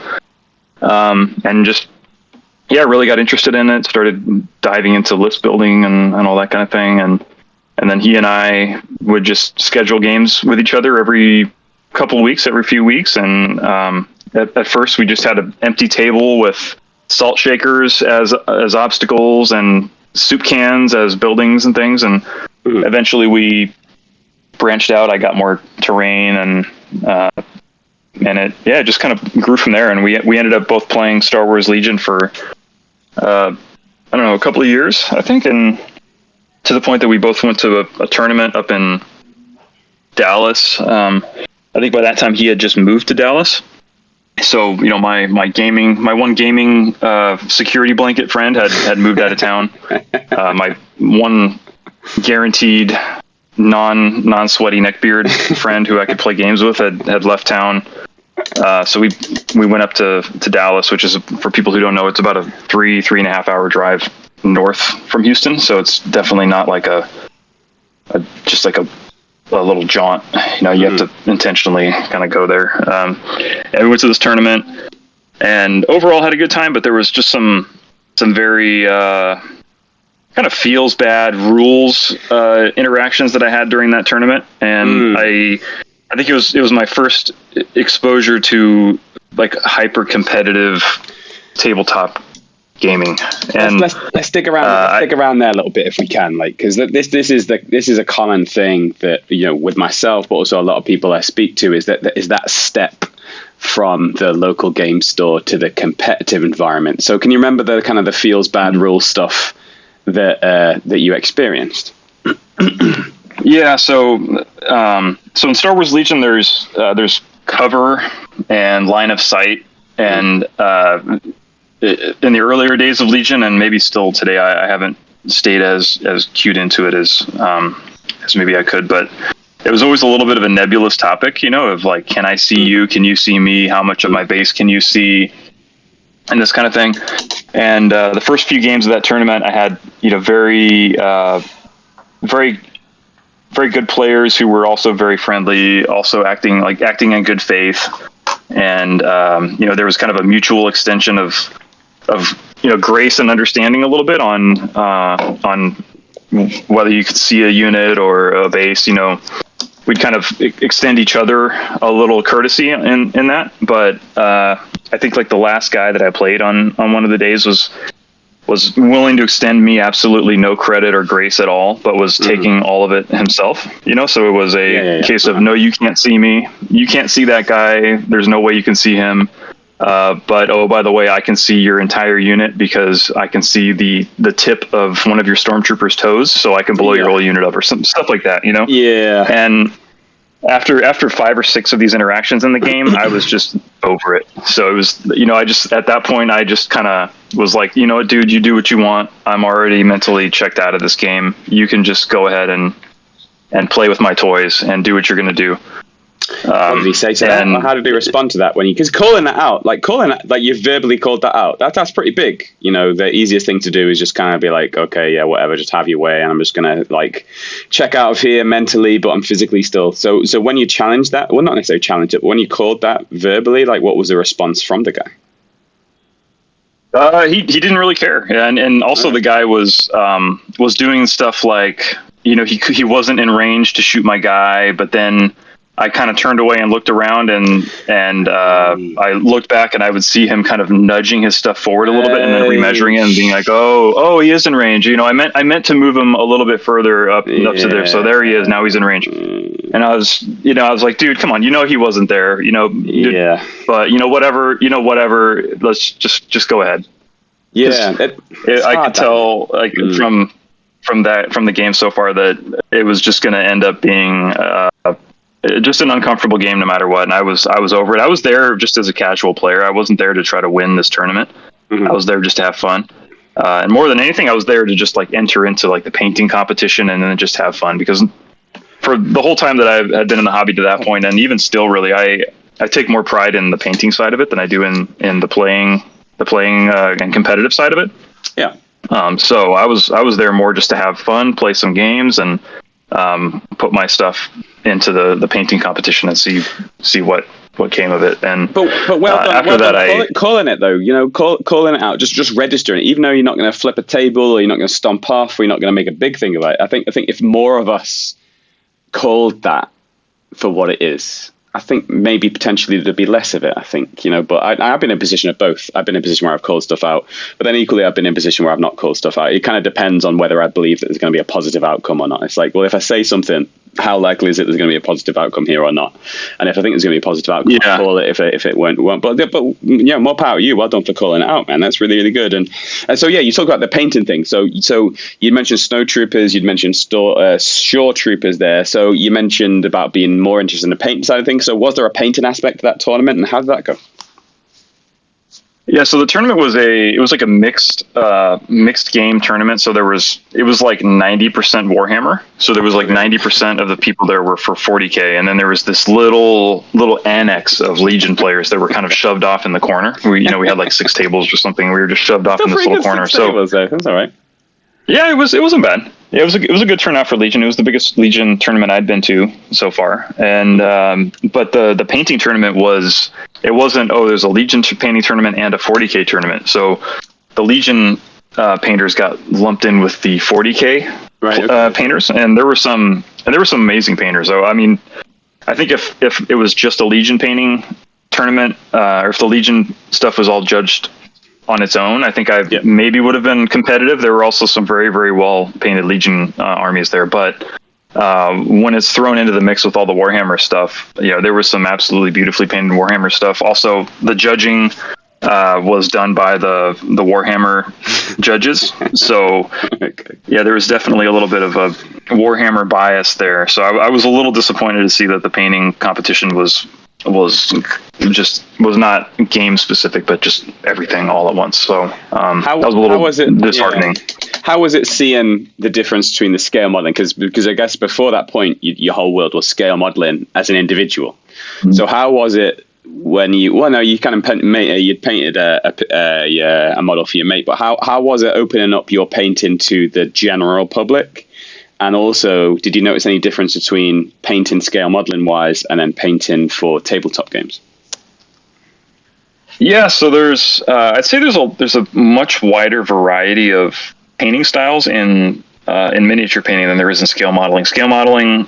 and just really got interested in it. Started diving into list building and all that kind of thing, and then he and I would just schedule games with each other every couple of weeks, every few weeks, and at first we just had an empty table with salt shakers as obstacles and soup cans as buildings and things, and eventually we branched out. I got more terrain, and it just kind of grew from there, and we ended up both playing Star Wars Legion for a couple of years, I think, and to the point that we both went to a tournament up in Dallas. I think by that time he had just moved to Dallas. So, my one gaming security blanket friend had moved out of town. My one guaranteed non-sweaty neckbeard friend who I could play games with had left town. So we went up to Dallas, which is, for people who don't know, it's about a 3.5 hour drive north from Houston. So it's definitely not like just like a little jaunt. You have to intentionally kind of go there. And we went to this tournament, and overall had a good time. But there was just some very kind of feels bad rules interactions that I had during that tournament, and I think it was my first exposure to like hyper competitive tabletop gaming. And let's stick around. Stick around there a little bit if we can, like, because this is a common thing that with myself, but also a lot of people I speak to is that step from the local game store to the competitive environment. So can you remember the kind of the feels bad rule stuff that you experienced? Yeah. So in Star Wars Legion, there's cover and line of sight, and in the earlier days of Legion, and maybe still today, I haven't stayed as cued into it as maybe I could, but it was always a little bit of a nebulous topic, of like, can I see you? Can you see me? How much of my base can you see? And this kind of thing. And the first few games of that tournament, I had very very good players who were also very friendly, also acting in good faith, and there was kind of a mutual extension of grace and understanding a little bit on whether you could see a unit or a base. We'd kind of extend each other a little courtesy in that, but I think like the last guy that I played on one of the days was willing to extend me absolutely no credit or grace at all, but was taking all of it himself, so it was a case of, no, you can't see me. You can't see that guy. There's no way you can see him. But, oh, by the way, I can see your entire unit because I can see the tip of one of your stormtroopers' toes. So I can blow your whole unit up or some stuff like that, Yeah. And after 5 or 6 of these interactions in the game, I was just over it. So it was, I just, at that point, I just kind of was like, dude, you do what you want. I'm already mentally checked out of this game. You can just go ahead and play with my toys and do what you're going to do. What did he say to that? Or how did he respond to that because calling that out, like you verbally called that out, that's pretty big. The easiest thing to do is just kind of be like, okay, yeah, whatever, just have your way, and I'm just gonna like check out of here mentally, but I'm physically still. So when you challenged that, well, not necessarily challenge it, but when you called that verbally, like, what was the response from the guy? He didn't really care, and also the guy was doing stuff like, he wasn't in range to shoot my guy, but then I kind of turned away and looked around, and I looked back, and I would see him kind of nudging his stuff forward a little bit, and then remeasuring it and being like, "Oh, he is in range." I meant to move him a little bit further up to there. So there he is. Now he's in range. And I was like, dude, come on. He wasn't there. Yeah. But whatever. Let's just go ahead. Yeah. I could tell from the game so far that it was just going to end up being just an uncomfortable game no matter what, and I was over it. I was there just as a casual player. I wasn't there to try to win this tournament. I was there just to have fun, and more than anything, I was there to just like enter into like the painting competition and then just have fun, because for the whole time that I had been in the hobby to that point, and even still, really, I take more pride in the painting side of it than I do in the playing and competitive side of it. Yeah. So I was there more just to have fun, play some games, and put my stuff into the painting competition and see what came of it. And but well done, after that, calling it though, calling it out, just registering it, even though you're not going to flip a table or you're not going to stomp off or you're not going to make a big thing of it. I think if more of us called that for what it is, I think maybe potentially there'd be less of it, I think, but I've been in a position of both. I've been in a position where I've called stuff out, but then equally I've been in a position where I've not called stuff out. It kind of depends on whether I believe that there's going to be a positive outcome or not. It's like, well, if I say something, how likely is it there's going to be a positive outcome here or not? And if I think there's going to be a positive outcome, I'll call it. If it won't. But more power to you. Well done for calling it out, man. That's really, really good. And so, yeah, you talk about the painting thing. So you mentioned snow troopers, you'd mentioned shore troopers there. So you mentioned about being more interested in the paint side of things. So was there a painting aspect to that tournament, and how did that go? Yeah, so the tournament was like a mixed game tournament. So it was like 90% Warhammer. So there was like 90% of the people there were for 40K, and then there was this little annex of Legion players that were kind of shoved off in the corner. We had like 6 tables or something. We were just shoved off in this little corner. So that's all right. Yeah, it wasn't bad. Yeah, it was a good turnout for Legion. It was the biggest Legion tournament I'd been to so far. And but the painting tournament wasn't, oh, there's a Legion painting tournament and a 40K tournament. So the Legion painters got lumped in with the 40K painters, and there were some amazing painters. So I mean, I think if it was just a Legion painting tournament, or if the Legion stuff was all judged on its own, I think I maybe would have been competitive. There were also some very, very well painted Legion armies there, but when it's thrown into the mix with all the Warhammer stuff, there was some absolutely beautifully painted Warhammer stuff. Also, the judging was done by the Warhammer judges, so yeah, there was definitely a little bit of a Warhammer bias there. So I was a little disappointed to see that the painting competition was not game specific, but just everything all at once. So that was a little disheartening. Yeah. How was it seeing the difference between the scale modeling? Because I guess before that point, your whole world was scale modeling as an individual. Mm-hmm. So how was it when you kind of you'd painted a model for your mate, but how was it opening up your painting to the general public? And also, did you notice any difference between painting scale modeling wise and then painting for tabletop games? Yeah, so I'd say there's a much wider variety of painting styles in miniature painting than there is in scale modeling. Scale modeling,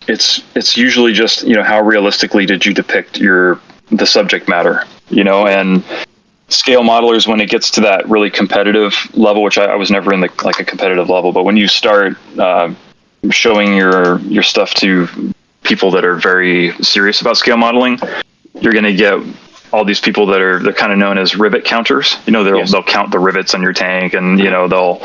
it's usually just how realistically did you depict the subject matter, and scale modelers, when it gets to that really competitive level, which I was never in a competitive level, but when you start showing your stuff to people that are very serious about scale modeling, you're going to get all these people they're kind of known as rivet counters. They'll count the rivets on your tank, and they'll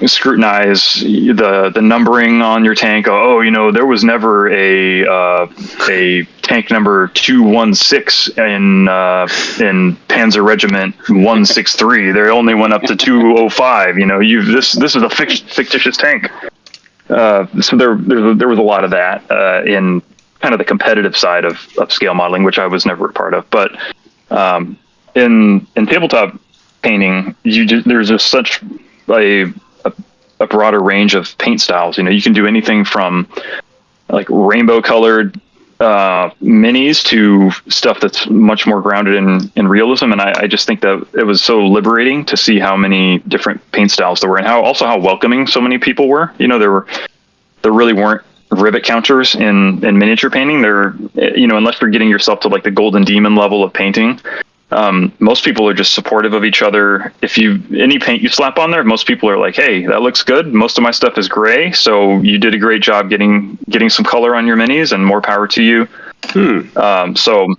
scrutinize the numbering on your tank. There was never a tank number 216 in Panzer Regiment 163. They only went up to 205. This is a fictitious tank. So there was a lot of that in kind of the competitive side of scale modeling, which I was never a part of. But in tabletop painting, there's just such a broader range of paint styles. You can do anything from like rainbow colored minis to stuff that's much more grounded in realism. And I just think that it was so liberating to see how many different paint styles there were, and how welcoming so many people were. There really weren't rivet counters in miniature painting. Unless you're getting yourself to like the Golden Demon level of painting, most people are just supportive of each other. If any paint you slap on there, most people are like, hey, that looks good. Most of my stuff is gray, so you did a great job getting some color on your minis, and more power to you. So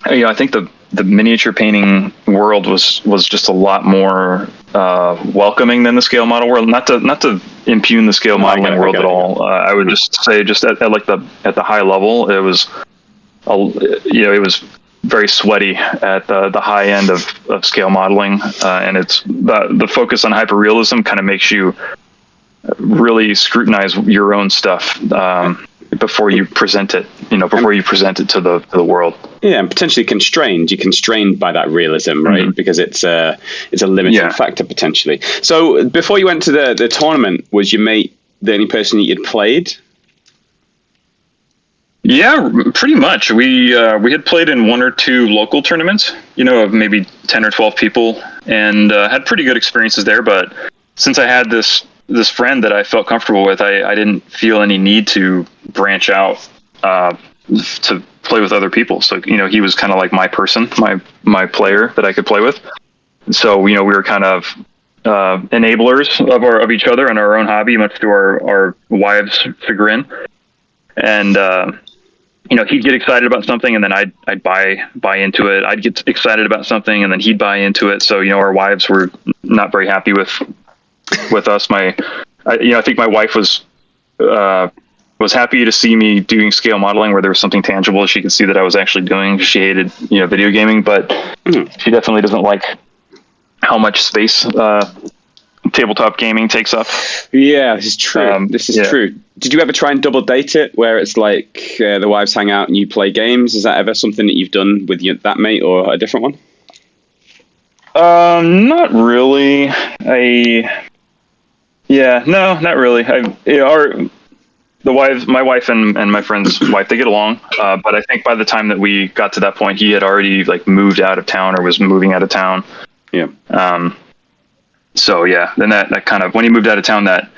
I think the miniature painting world was just a lot more welcoming than the scale model world. Not to impugn the scale modeling world at all. I would just say, just at the high level, it was it was very sweaty at the high end of scale modeling, and it's the focus on hyperrealism kind of makes you really scrutinize your own stuff before you present it. Before you present it to the world. Yeah, and potentially constrained. You're constrained by that realism, right? Mm-hmm. Because it's a limiting factor potentially. So before you went to the tournament, was your mate the only person that you'd played? Yeah, pretty much. We had played in one or two local tournaments, of maybe 10 or 12 people, and had pretty good experiences there. But since I had this friend that I felt comfortable with, I didn't feel any need to branch out to play with other people. So he was kind of like my person, my player that I could play with. So we were kind of enablers of each other and our own hobby, much to our wives' chagrin. And he'd get excited about something, and then I'd buy into it. I'd get excited about something, and then he'd buy into it. So our wives were not very happy with us. I think my wife was happy to see me doing scale modeling where there was something tangible she could see that I was actually doing. She hated video gaming, but she definitely doesn't like how much space tabletop gaming takes up. Yeah, this is true. This is true. Did you ever try and double date it, where it's like the wives hang out and you play games? Is that ever something that you've done with that mate or a different one? Not really. Yeah, no, not really. My wife and my friend's wife, they get along. But I think by the time that we got to that point, he had already like moved out of town or was moving out of town. Yeah. So yeah, then that kind of, when he moved out of town, that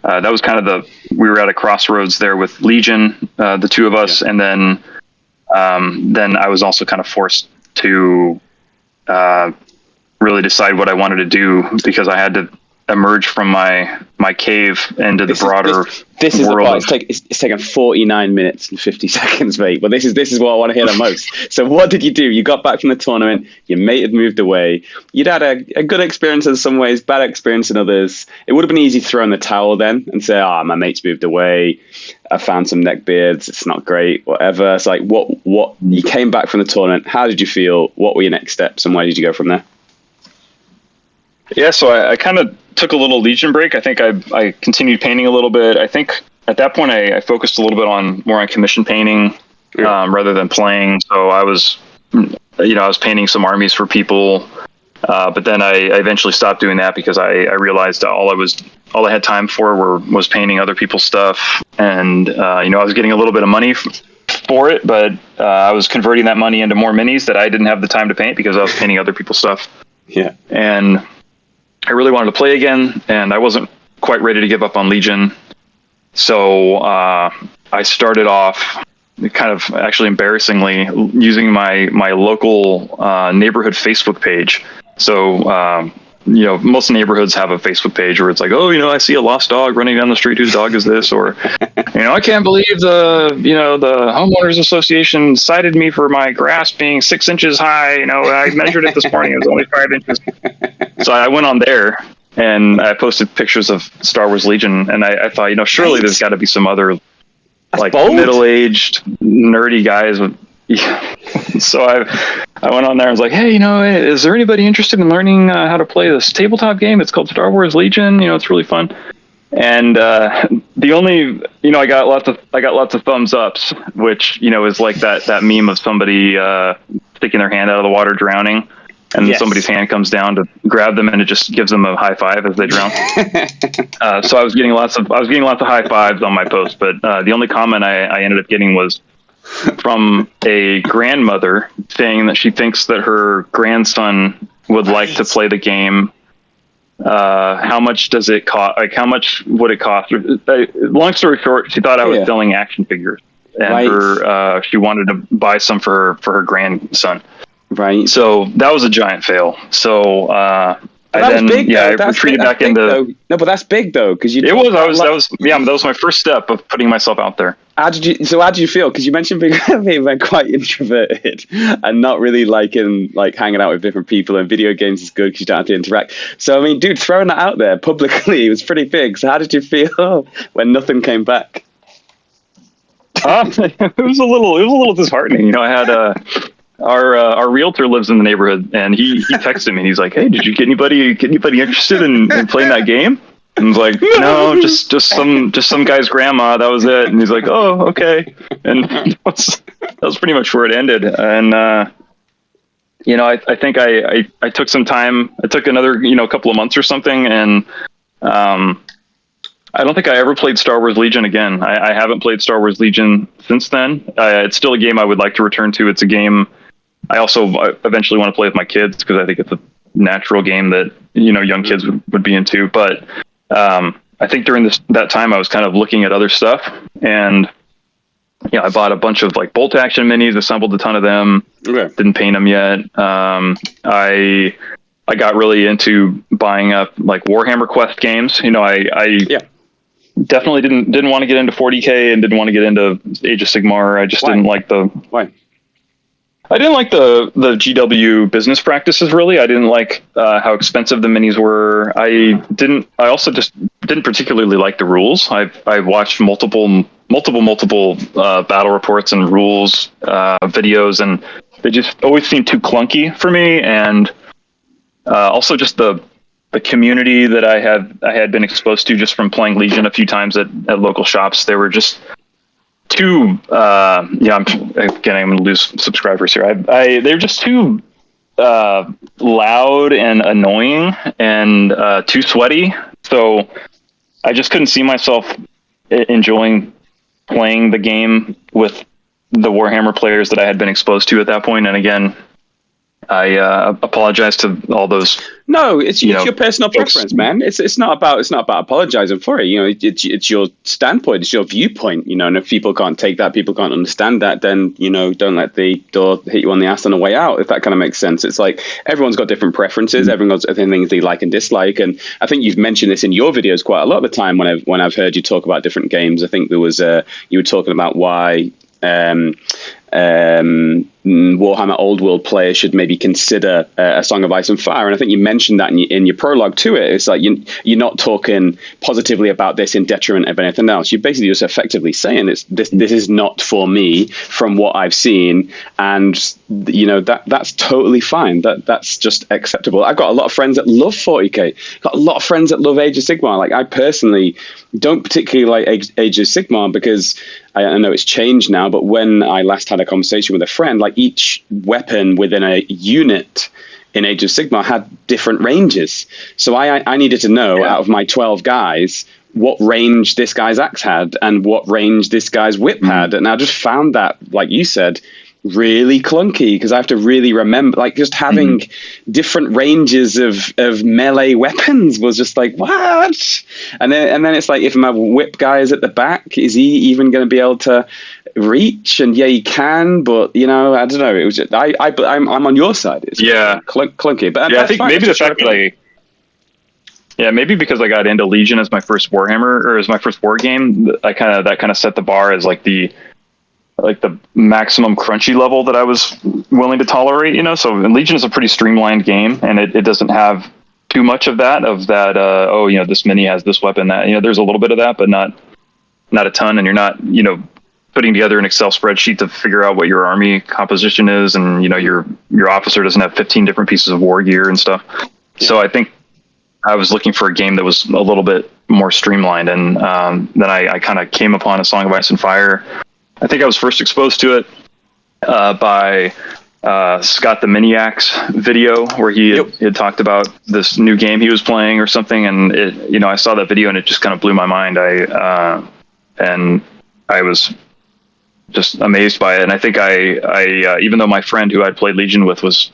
was kind of we were at a crossroads there with Legion, the two of us. Yeah. And then I was also kind of forced to, really decide what I wanted to do, because I had to emerge from my cave into the broader this is world. It's taken 49 minutes and 50 seconds, mate. But this is what I want to hear the most. So what did you do? You got back from the tournament, your mate had moved away, you'd had a good experience in some ways, bad experience in others. It would have been easy to throw in the towel then and say, my mate's moved away, I found some neckbeards, it's not great, whatever. It's like, what you came back from the tournament, how did you feel? What were your next steps and where did you go from there? Yeah, so I kind of took a little Legion break. I think I continued painting a little bit. I think at that point I focused a little bit more on commission painting rather than playing. So I was painting some armies for people, but then I eventually stopped doing that because I realized all I had time for was painting other people's stuff, and I was getting a little bit of money for it, but I was converting that money into more minis that I didn't have the time to paint because I was painting other people's stuff. Yeah, and I really wanted to play again, and I wasn't quite ready to give up on Legion. So I started off kind of actually embarrassingly using my local neighborhood Facebook page. So, most neighborhoods have a Facebook page where it's like, I see a lost dog running down the street. Whose dog is this? Or, I can't believe the homeowners association cited me for my grass being 6 inches high. I measured it this morning. It was only 5 inches. So I went on there and I posted pictures of Star Wars Legion, and I thought, surely there's got to be some other middle-aged nerdy guys with. So I went on there and was like, hey, is there anybody interested in learning how to play this tabletop game? It's called Star Wars Legion. It's really fun. And the only, I got lots of thumbs ups, which, is like that meme of somebody sticking their hand out of the water drowning. And yes. Somebody's hand comes down to grab them, and it just gives them a high five as they drown. So I was getting lots of high fives on my post, but the only comment I ended up getting was from a grandmother saying that she thinks that her grandson would like to play the game. How much does it cost? Like, how much would it cost? Long story short, she thought I was selling action figures, and she wanted to buy some for her grandson. Right. So that was a giant fail. So I retreated back into. No, but that's big though, because that was my first step of putting myself out there. How did you feel? Because you mentioned being quite introverted and not really liking hanging out with different people, and video games is good because you don't have to interact. So I mean, dude, throwing that out there publicly was pretty big. So how did you feel when nothing came back? It was a little disheartening. I had our realtor lives in the neighborhood, and he texted me and he's like, hey, did you get anybody interested in playing that game? And I was like, no, just some guy's grandma, that was it. And he's like, oh, okay. And that was pretty much where it ended. And I think I took some time. I took another couple of months or something, and I don't think I ever played Star Wars Legion again. I haven't played Star Wars Legion since then. It's still a game I would like to return to. It's a game I also eventually want to play with my kids, because I think it's a natural game that young kids would be into. But I think during that time I was kind of looking at other stuff, and I bought a bunch of bolt action minis, assembled a ton of them. Okay. Didn't paint them yet. I got really into buying up Warhammer Quest games. I definitely didn't want to get into 40K and didn't want to get into Age of Sigmar. I just didn't like the. Why? I didn't like the GW business practices, really. I didn't like how expensive the minis were. I also just didn't particularly like the rules. I've watched multiple battle reports and rules videos, and they just always seemed too clunky for me. And also just the community that I had been exposed to just from playing Legion a few times at local shops. They were just too I'm going to lose subscribers here. They're just too loud and annoying and too sweaty. So I just couldn't see myself enjoying playing the game with the Warhammer players that I had been exposed to at that point. And again, I apologize to all those. No, it's your personal folks. preference, man. It's not about apologizing for it. It's your standpoint, it's your viewpoint. And if people can't take that, people can't understand that, then don't let the door hit you on the ass on the way out. If that kind of makes sense. It's like everyone's got different preferences. Everyone's got things they like and dislike. And I think you've mentioned this in your videos quite a lot of the time when I've heard you talk about different games. I think there was you were talking about why. Warhammer Old World players should maybe consider A Song of Ice and Fire, and I think you mentioned that in your prologue to it. It's like you're not talking positively about this in detriment of anything else. You're basically just effectively saying this is not for me from what I've seen, and that's totally fine. That's just acceptable. I've got a lot of friends that love 40k. Got a lot of friends that love Age of Sigmar. Like, I personally don't particularly like Age of Sigmar because I know it's changed now, but when I last had a conversation with a friend, like, each weapon within a unit in Age of Sigmar had different ranges. So I needed to know out of my 12 guys what range this guy's axe had and what range this guy's whip had. And I just found that, like you said, really clunky because I have to really remember, like, just having different ranges of melee weapons was just like, what? And then it's like, if my whip guy is at the back, is he even going to be able to reach? And yeah, he can, but I don't know. It was just, I'm on your side. It's clunky. But I think maybe the fact that maybe because I got into Legion as my first Warhammer, or as my first war game, that kind of set the bar as like the maximum crunchy level that I was willing to tolerate, So Legion is a pretty streamlined game, and it doesn't have too much of that. This mini has this weapon, that there's a little bit of that, but not a ton. And you're not putting together an Excel spreadsheet to figure out what your army composition is, and your officer doesn't have 15 different pieces of war gear and stuff. Yeah. So I think I was looking for a game that was a little bit more streamlined, and then I kind of came upon A Song of Ice and Fire. I think I was first exposed to it by Scott the Miniacs video, where he had talked about this new game he was playing or something, and I saw that video and it just kind of blew my mind. I was just amazed by it, and I think I even though my friend who I'd played Legion with was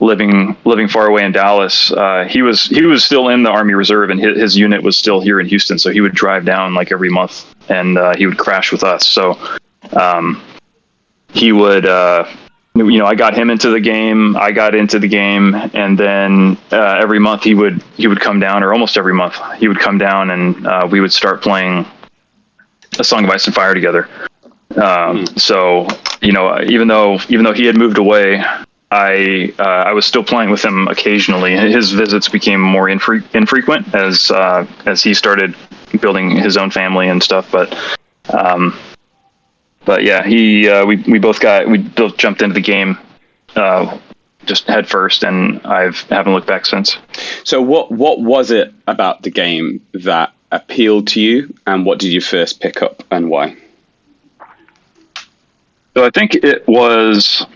living far away in Dallas, he was still in the Army Reserve, and his unit was still here in Houston, so he would drive down like every month, and he would crash with us. So he would, I got him into the game, I got into the game, and then every month he would come down, or almost every month he would come down, and we would start playing A Song of Ice and Fire together. So even though he had moved away, I was still playing with him occasionally. His visits became more infrequent as he started building his own family and stuff. But yeah, we both jumped into the game just head first, and haven't looked back since. So what was it about the game that appealed to you, and what did you first pick up, and why? So I think it wasn't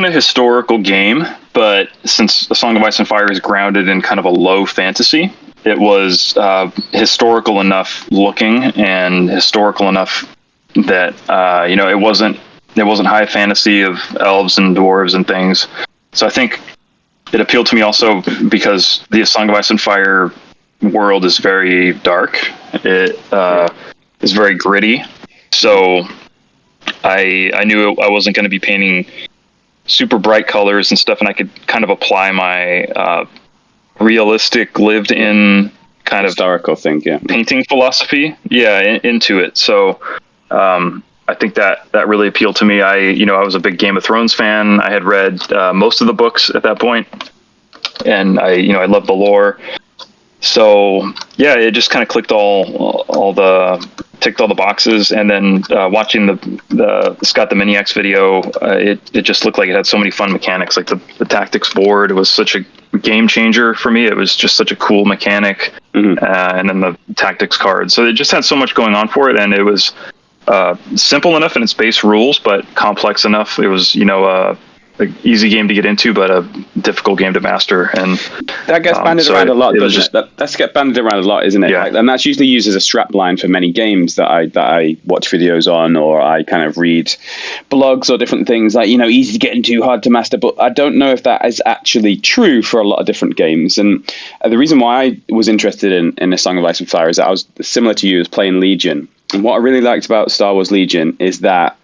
a historical game, but since A Song of Ice and Fire is grounded in kind of a low fantasy, it was historical enough looking and historical enough that it wasn't high fantasy of elves and dwarves and things. So I think it appealed to me also because the A Song of Ice and Fire world is very dark. It is very gritty. So I knew I wasn't going to be painting super bright colors and stuff, and I could kind of apply my realistic, lived-in kind historical thing, painting philosophy, into it. So I think that really appealed to me. I was a big Game of Thrones fan. I had read most of the books at that point, and I loved the lore. So yeah, it just kind of ticked all the boxes. And then watching the Scott the Miniacs video, it just looked like it had so many fun mechanics. Like the tactics board was such a game changer for me. It was just such a cool mechanic. And then the tactics card. So it just had so much going on for it, and it was simple enough in its base rules, but complex enough. It was easy game to get into, but a difficult game to master. And that gets banded around a lot, doesn't just, it? That's get banded around a lot, isn't it? Yeah. And that's usually used as a strap line for many games that I watch videos on, or I kind of read blogs or different things, like, easy to get into, hard to master. But I don't know if that is actually true for a lot of different games. And the reason why I was interested in A Song of Ice and Fire is that I was similar to you, as playing Legion. And what I really liked about Star Wars Legion is that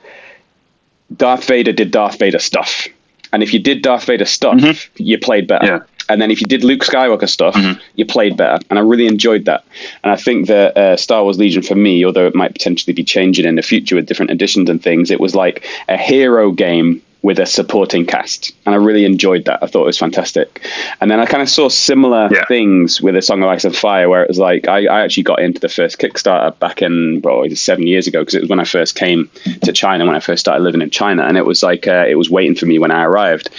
Darth Vader did Darth Vader stuff. And if you did Darth Vader stuff, you played better. Yeah. And then if you did Luke Skywalker stuff, you played better. And I really enjoyed that. And I think that Star Wars Legion, for me, although it might potentially be changing in the future with different editions and things, it was like a hero game with a supporting cast. And I really enjoyed that. I thought it was fantastic. And then I kind of saw similar things with A Song of Ice and Fire, where it was like, I actually got into the first Kickstarter back in, 7 years ago, because it was when I first came to China, when I first started living in China. And it was like, it was waiting for me when I arrived.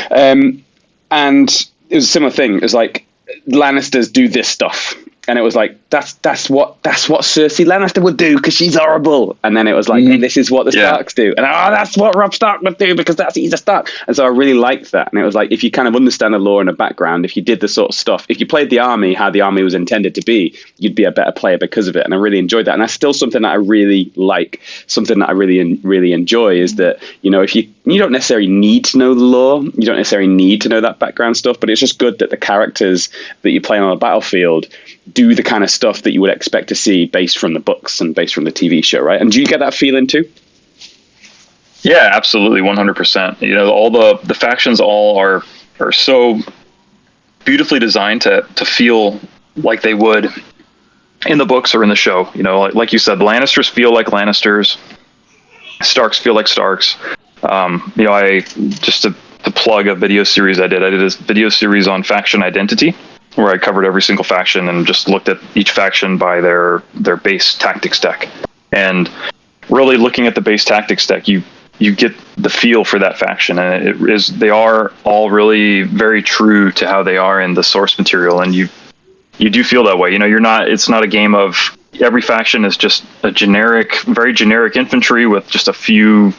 And it was a similar thing. It was like, Lannisters do this stuff. And it was like, that's what Cersei Lannister would do, because she's horrible. And then it was like, this is what the Starks do. And that's what Robb Stark would do, because he's a Stark. And so I really liked that. And it was like, if you kind of understand the lore and the background, if you did the sort of stuff, if you played the army how the army was intended to be, you'd be a better player because of it. And I really enjoyed that. And that's still something that I really like. Something that I really enjoy is that, if you don't necessarily need to know the lore, you don't necessarily need to know that background stuff, but it's just good that the characters that you play on a battlefield do the kind of stuff that you would expect to see based from the books and based from the TV show, right? And do you get that feeling too? Yeah, absolutely, 100%. All the factions all are so beautifully designed to feel like they would in the books or in the show. Like you said, the Lannisters feel like Lannisters, Starks feel like Starks. I just to plug a video series I did a video series on faction identity, where I covered every single faction and just looked at each faction by their base tactics deck. And really looking at the base tactics deck, you get the feel for that faction, and they are all really very true to how they are in the source material, and you do feel that way. It's not a game of every faction is just a very generic infantry with just a few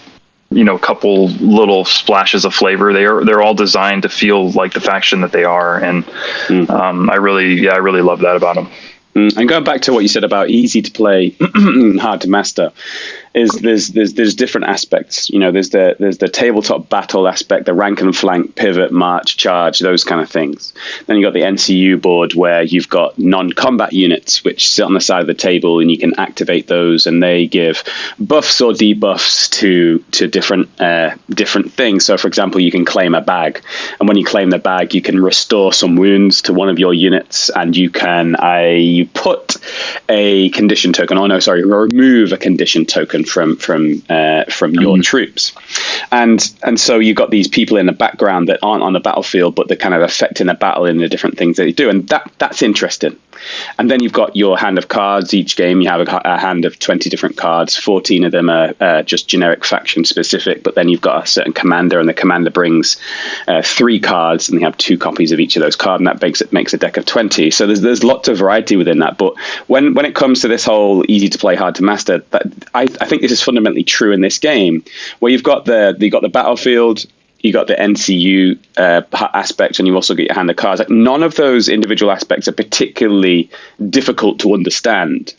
couple little splashes of flavor. They're all designed to feel like the faction that they are, and I really love that about them. And going back to what you said about easy to play, hard to master, is there's different aspects. There's the tabletop battle aspect, the rank and flank, pivot, march, charge, those kind of things. Then you've got the NCU board, where you've got non-combat units which sit on the side of the table, and you can activate those, and they give buffs or debuffs to different things. So, for example, you can claim a bag, and when you claim the bag, you can restore some wounds to one of your units, and you can you put a condition token, remove a condition token from your troops, and so you've got these people in the background that aren't on the battlefield, but they're kind of affecting the battle in the different things that they do, and that's interesting. And then you've got your hand of cards. Each game you have a hand of 20 different cards. 14 of them are just generic faction specific, but then you've got a certain commander, and the commander brings 3 cards, and they have 2 copies of each of those cards, and that makes a deck of 20. So there's lots of variety within that. But when it comes to this whole easy to play, hard to master, I think this is fundamentally true in this game, where you've got the battlefield, you got the NCU aspect, and you also get your hand of cards. Like, none of those individual aspects are particularly difficult to understand,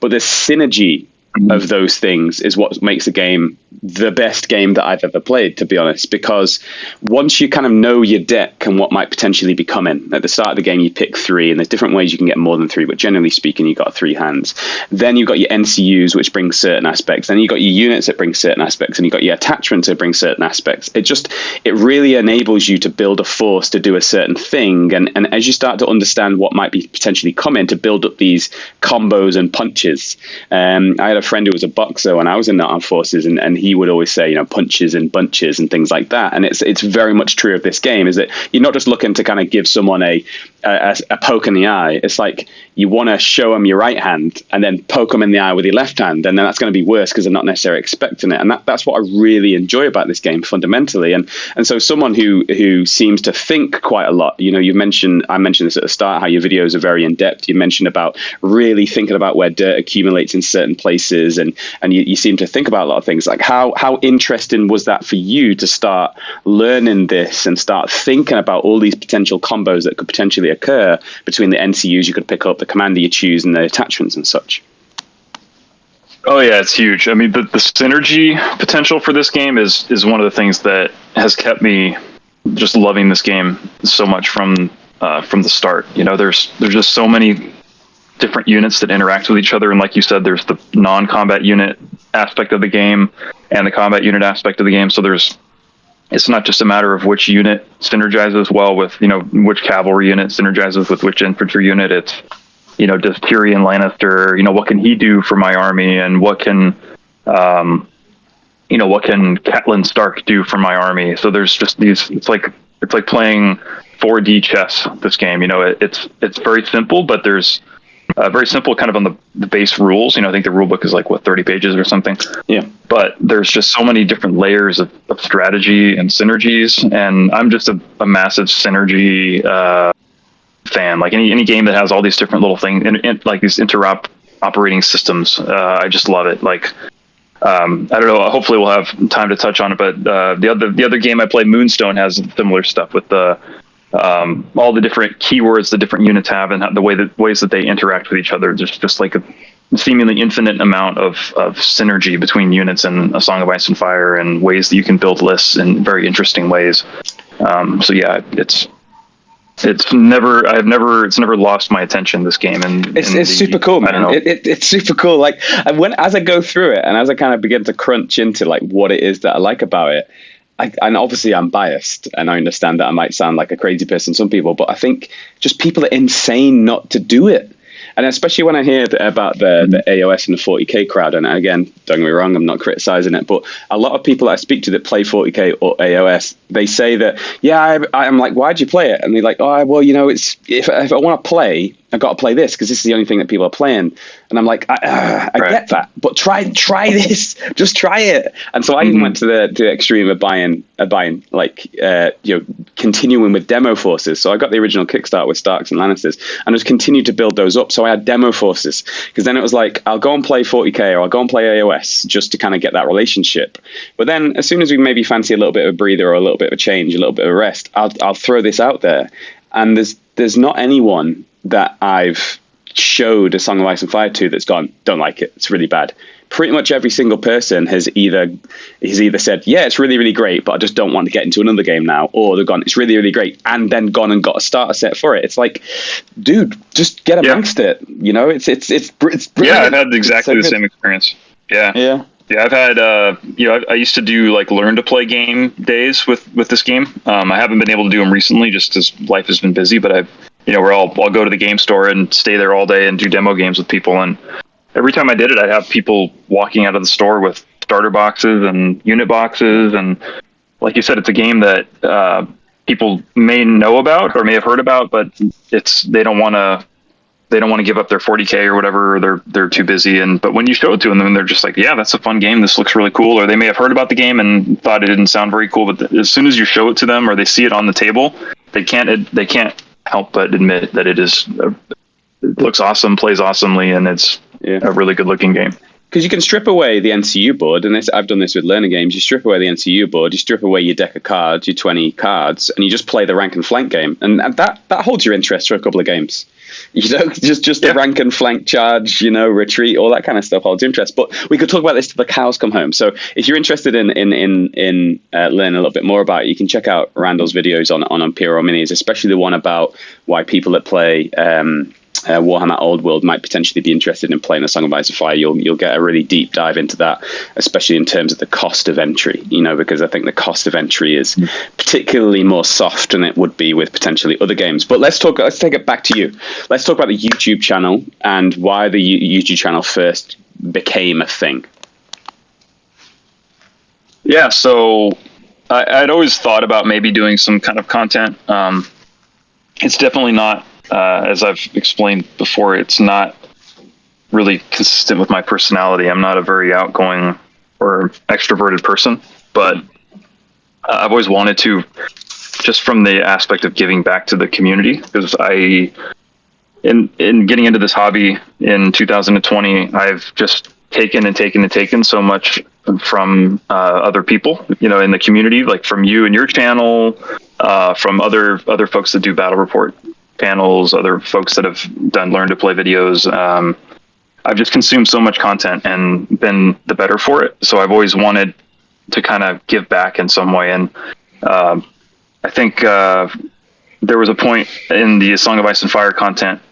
but the synergy of those things is what makes the game the best game that I've ever played, to be honest, because once you kind of know your deck and what might potentially be coming, at the start of the game you pick 3, and there's different ways you can get more than 3, but generally speaking you've got 3 hands. Then you've got your NCUs, which bring certain aspects, then you've got your units that bring certain aspects, and you've got your attachments that bring certain aspects. It really enables you to build a force to do a certain thing, and as you start to understand what might be potentially coming, to build up these combos and punches. I had a friend who was a boxer when I was in the armed forces, and he would always say, punches and bunches and things like that. And it's very much true of this game, is that you're not just looking to kind of give someone a poke in the eye. It's like you want to show them your right hand and then poke them in the eye with your left hand, and then that's going to be worse because they're not necessarily expecting it. And that's what I really enjoy about this game fundamentally. And so someone who seems to think quite a lot, you know, I mentioned this at the start, how your videos are very in depth. You mentioned about really thinking about where dirt accumulates in certain places, and you seem to think about a lot of things. Like how interesting was that for you to start learning this and start thinking about all these potential combos that could potentially occur between the NCUs you could pick up, the commander you choose, and the attachments and such? Oh yeah, it's huge. I mean, the synergy potential for this game is one of the things that has kept me just loving this game so much from the start. You know, there's just so many different units that interact with each other, and like you said, there's the non-combat unit aspect of the game and the combat unit aspect of the game. So it's not just a matter of which unit synergizes well with, you know, which cavalry unit synergizes with which infantry unit. It's, you know, does Tyrion Lannister, you know, what can he do for my army, and what can Catelyn Stark do for my army? So there's just these. It's like playing 4D chess. This game, you know, it's very simple, but there's very simple kind of on the base rules. You know, I think the rule book is like 30 pages or something. Yeah. But there's just so many different layers of strategy and synergies, and I'm just a massive synergy fan. Like any game that has all these different little things and like these operating systems, I just love it. Like I don't know. Hopefully, we'll have time to touch on it. But the other game I played, Moonstone, has similar stuff with the all the different keywords the different units have, and the ways that they interact with each other. There's just like a seemingly infinite amount of synergy between units in A Song of Ice and Fire, and ways that you can build lists in very interesting ways. So yeah, it's never lost my attention, this game. And it's super cool, man. It's super cool. Like as I go through it and as I kind of begin to crunch into like what it is that I like about it, and obviously I'm biased, and I understand that I might sound like a crazy person to some people, but I think just people are insane not to do it. And especially when I hear about the AOS and the 40k crowd, and again, don't get me wrong, I'm not criticizing it, but a lot of people I speak to that play 40k or AOS, they say that, yeah, I'm like, why'd you play it? And they're like, oh, well, you know, it's if I want to play, I've got to play this because this is the only thing that people are playing. And I'm like, I get that, but try this, just try it. And so I even went to the extreme of buying like, continuing with demo forces. So I got the original Kickstart with Starks and Lannisters, and just continued to build those up. So I had demo forces, because then it was like, I'll go and play 40k or I'll go and play AOS just to kind of get that relationship. But then as soon as we maybe fancy a little bit of a breather or a little bit of a change, a little bit of a rest, I'll throw this out there. And there's not anyone that I've showed A Song of Ice and Fire to that's gone, don't like it, it's really bad. Pretty much every single person has either said, yeah, it's really, really great, but I just don't want to get into another game now, or they've gone, it's really, really great, and then gone and got a starter set for it. It's like, dude, just get amongst it. You know, it's brilliant. Yeah, I've had exactly the same experience. Yeah, I've had I used to do like learn to play game days with this game. I haven't been able to do them recently just because life has been busy, but I'll go to the game store and stay there all day and do demo games with people. And every time I did it, I'd have people walking out of the store with starter boxes and unit boxes. And like you said, it's a game that people may know about or may have heard about, but they don't want to give up their 40k or whatever, or they're too busy. But when you show it to them, they're just like, yeah, that's a fun game. This looks really cool. Or they may have heard about the game and thought it didn't sound very cool. But as soon as you show it to them or they see it on the table, they can't help but admit that it looks awesome, plays awesomely, and it's a really good looking game. Because you can strip away the NCU board, and I've done this with learning games. You strip away the NCU board, you strip away your deck of cards, your 20 cards, and you just play the rank and flank game, and that holds your interest for a couple of games. You know, just the rank and flank charge, retreat, all that kind of stuff holds interest. But we could talk about this till the cows come home. So if you're interested in learning a little bit more about it, you can check out Randall's videos on Imperial Minis, especially the one about why people that play Warhammer Old World might potentially be interested in playing A Song of Ice and Fire. You'll get a really deep dive into that, especially in terms of the cost of entry, because I think the cost of entry is particularly more soft than it would be with potentially other games. But let's take it back to you. Let's talk about the YouTube channel and why the YouTube channel first became a thing. Yeah, so I'd always thought about maybe doing some kind of content. It's definitely not as I've explained before, it's not really consistent with my personality. I'm not a very outgoing or extroverted person, but I've always wanted to, just from the aspect of giving back to the community, because in getting into this hobby in 2020, I've just taken so much from other people, in the community, like from you and your channel, from other folks that do battle report panels, other folks that have done learn to play videos. I've just consumed so much content and been the better for it. So I've always wanted to kind of give back in some way. And I think there was a point in the Song of Ice and Fire content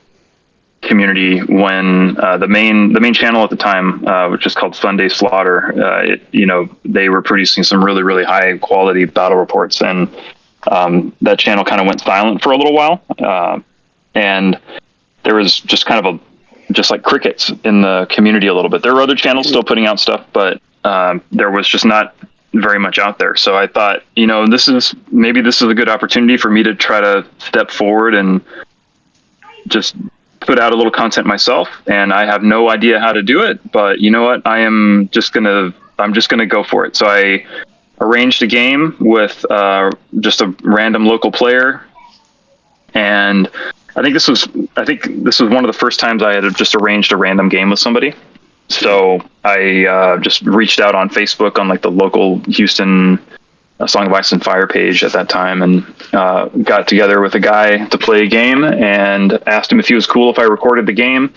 community when the main channel at the time, which is called Sunday Slaughter, they were producing some really, really high quality battle reports, and that channel kind of went silent for a little while, and there was just kind of just like crickets in the community a little bit. There were other channels still putting out stuff, but there was just not very much out there. So I thought, this is a good opportunity for me to try to step forward and just put out a little content myself. And I have no idea how to do it, but you know what? I'm just gonna go for it. So I arranged a game with just a random local player, and I think this was one of the first times I had just arranged a random game with somebody. So I just reached out on Facebook on like the local Houston Song of Ice and Fire page at that time, and got together with a guy to play a game and asked him if he was cool if I recorded the game.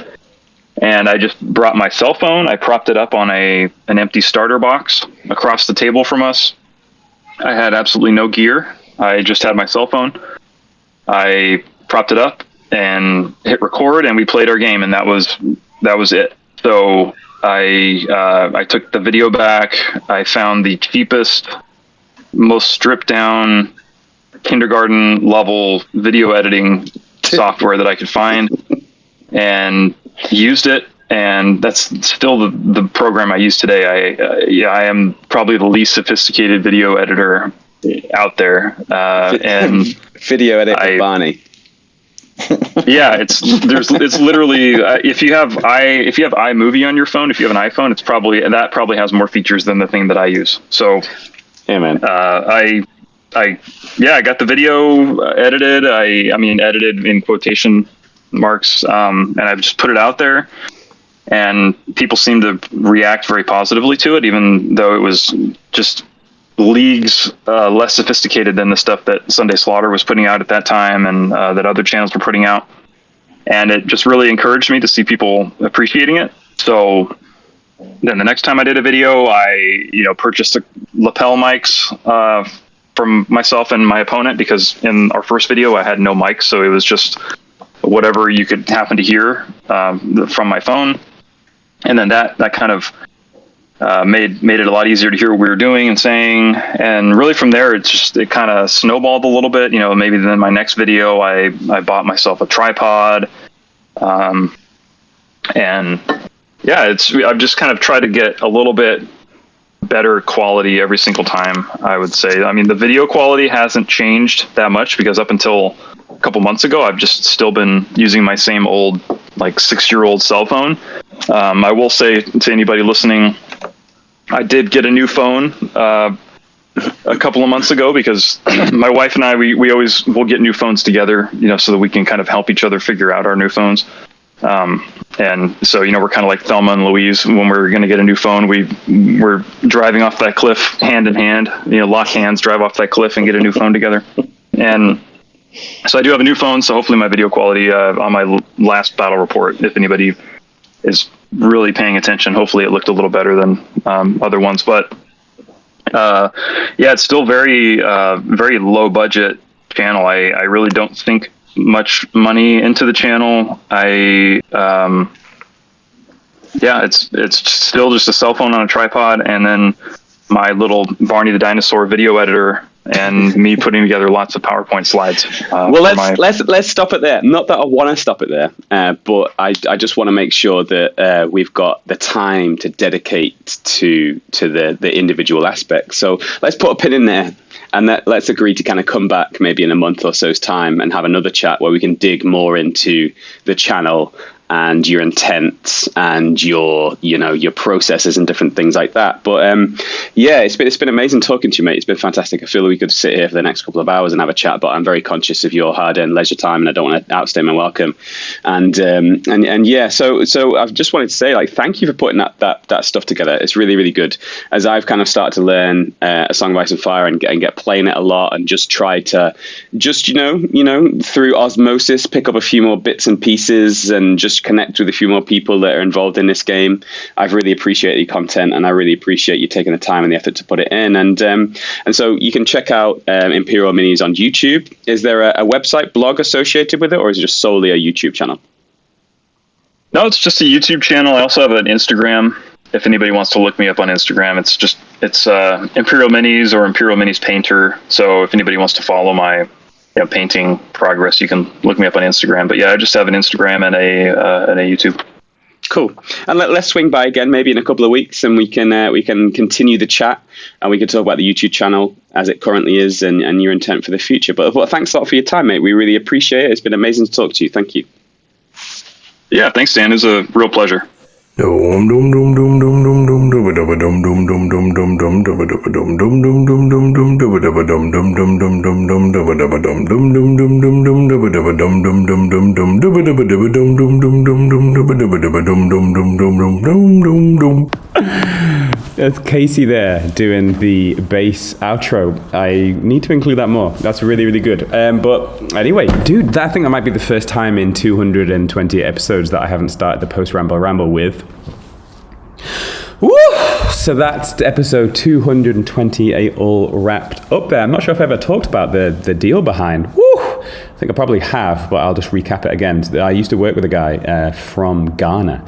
And I just brought my cell phone. I propped it up on an empty starter box across the table from us. I had absolutely no gear. I just had my cell phone. I propped it up and hit record, and we played our game, and that was it. So I took the video back. I found the cheapest, most stripped down kindergarten level video editing software that I could find, and used it. And that's still the program I use today. I am probably the least sophisticated video editor out there. And video edit Barney. Yeah, it's literally if you have iMovie on your phone, if you have an iPhone, that probably has more features than the thing that I use. So yeah, man. I got the video edited. I mean edited in quotation marks, and I've just put it out there, and people seem to react very positively to it, even though it was just leagues less sophisticated than the stuff that Sunday Slaughter was putting out at that time, and that other channels were putting out. And it just really encouraged me to see people appreciating it. So then the next time I did a video, I purchased lapel mics from myself and my opponent, because in our first video I had no mics, so it was just whatever you could happen to hear from my phone. And then that kind of made it a lot easier to hear what we were doing and saying. And really from there, it kind of snowballed a little bit. Maybe then my next video, I bought myself a tripod. And yeah, I've just kind of tried to get a little bit better quality every single time, I would say. I mean, the video quality hasn't changed that much, because up until a couple months ago, I've just still been using my same old, like 6-year-old cell phone. I will say to anybody listening, I did get a new phone a couple of months ago, because my wife and I, we'll get new phones together, so that we can kind of help each other figure out our new phones. And so, we're kind of like Thelma and Louise. When we're going to get a new phone, we're driving off that cliff hand in hand, lock hands, drive off that cliff and get a new phone together. And so I do have a new phone. So hopefully my video quality on my last battle report, if anybody is really paying attention, hopefully it looked a little better than other ones. But yeah, it's still very, very low budget channel. I really don't think much money into the channel. It's still just a cell phone on a tripod, and then my little Barney the Dinosaur video editor, and me putting together lots of PowerPoint slides. Well, let's stop it there. Not that I want to stop it there, but I just want to make sure that we've got the time to dedicate to the individual aspects. So let's put a pin in there. And let's agree to kind of come back maybe in a month or so's time and have another chat where we can dig more into the channel and your intent and your processes and different things like that. But it's been amazing talking to you, mate. It's been fantastic. I feel like we could sit here for the next couple of hours and have a chat, but I'm very conscious of your hard-earned leisure time, and I don't want to outstay my welcome. And so I've just wanted to say, like, thank you for putting that stuff together. It's really, really good. As I've kind of started to learn A Song of Ice and Fire and get playing it a lot, and just try to through osmosis pick up a few more bits and pieces and just connect with a few more people that are involved in this game. I've really appreciated your content, and I really appreciate you taking the time and the effort to put it in. And so you can check out Imperial Minis on YouTube. Is there a website, blog associated with it, or is it just solely a YouTube channel? No, it's just a YouTube channel. I also have an Instagram. If anybody wants to look me up on Instagram, it's Imperial Minis or Imperial Minis Painter. So if anybody wants to follow my painting progress, you can look me up on Instagram. But yeah, I just have an Instagram and a YouTube. Cool. And let's swing by again maybe in a couple of weeks, and we can continue the chat, and we can talk about the YouTube channel as it currently is and your intent for the future. But thanks a lot for your time, mate. We really appreciate it. It's been amazing to talk to you. Thank you. Yeah, thanks, Dan. It was a real pleasure. That's Casey there doing the bass outro. I need to include that more. That's really, really good. But anyway, dude, I think that might be the first time in 220 episodes that I haven't started the post-ramble with. Woo! So that's episode 228 all wrapped up there. I'm not sure if I ever talked about the deal behind. Woo! I think I probably have, but I'll just recap it again. I used to work with a guy from Ghana,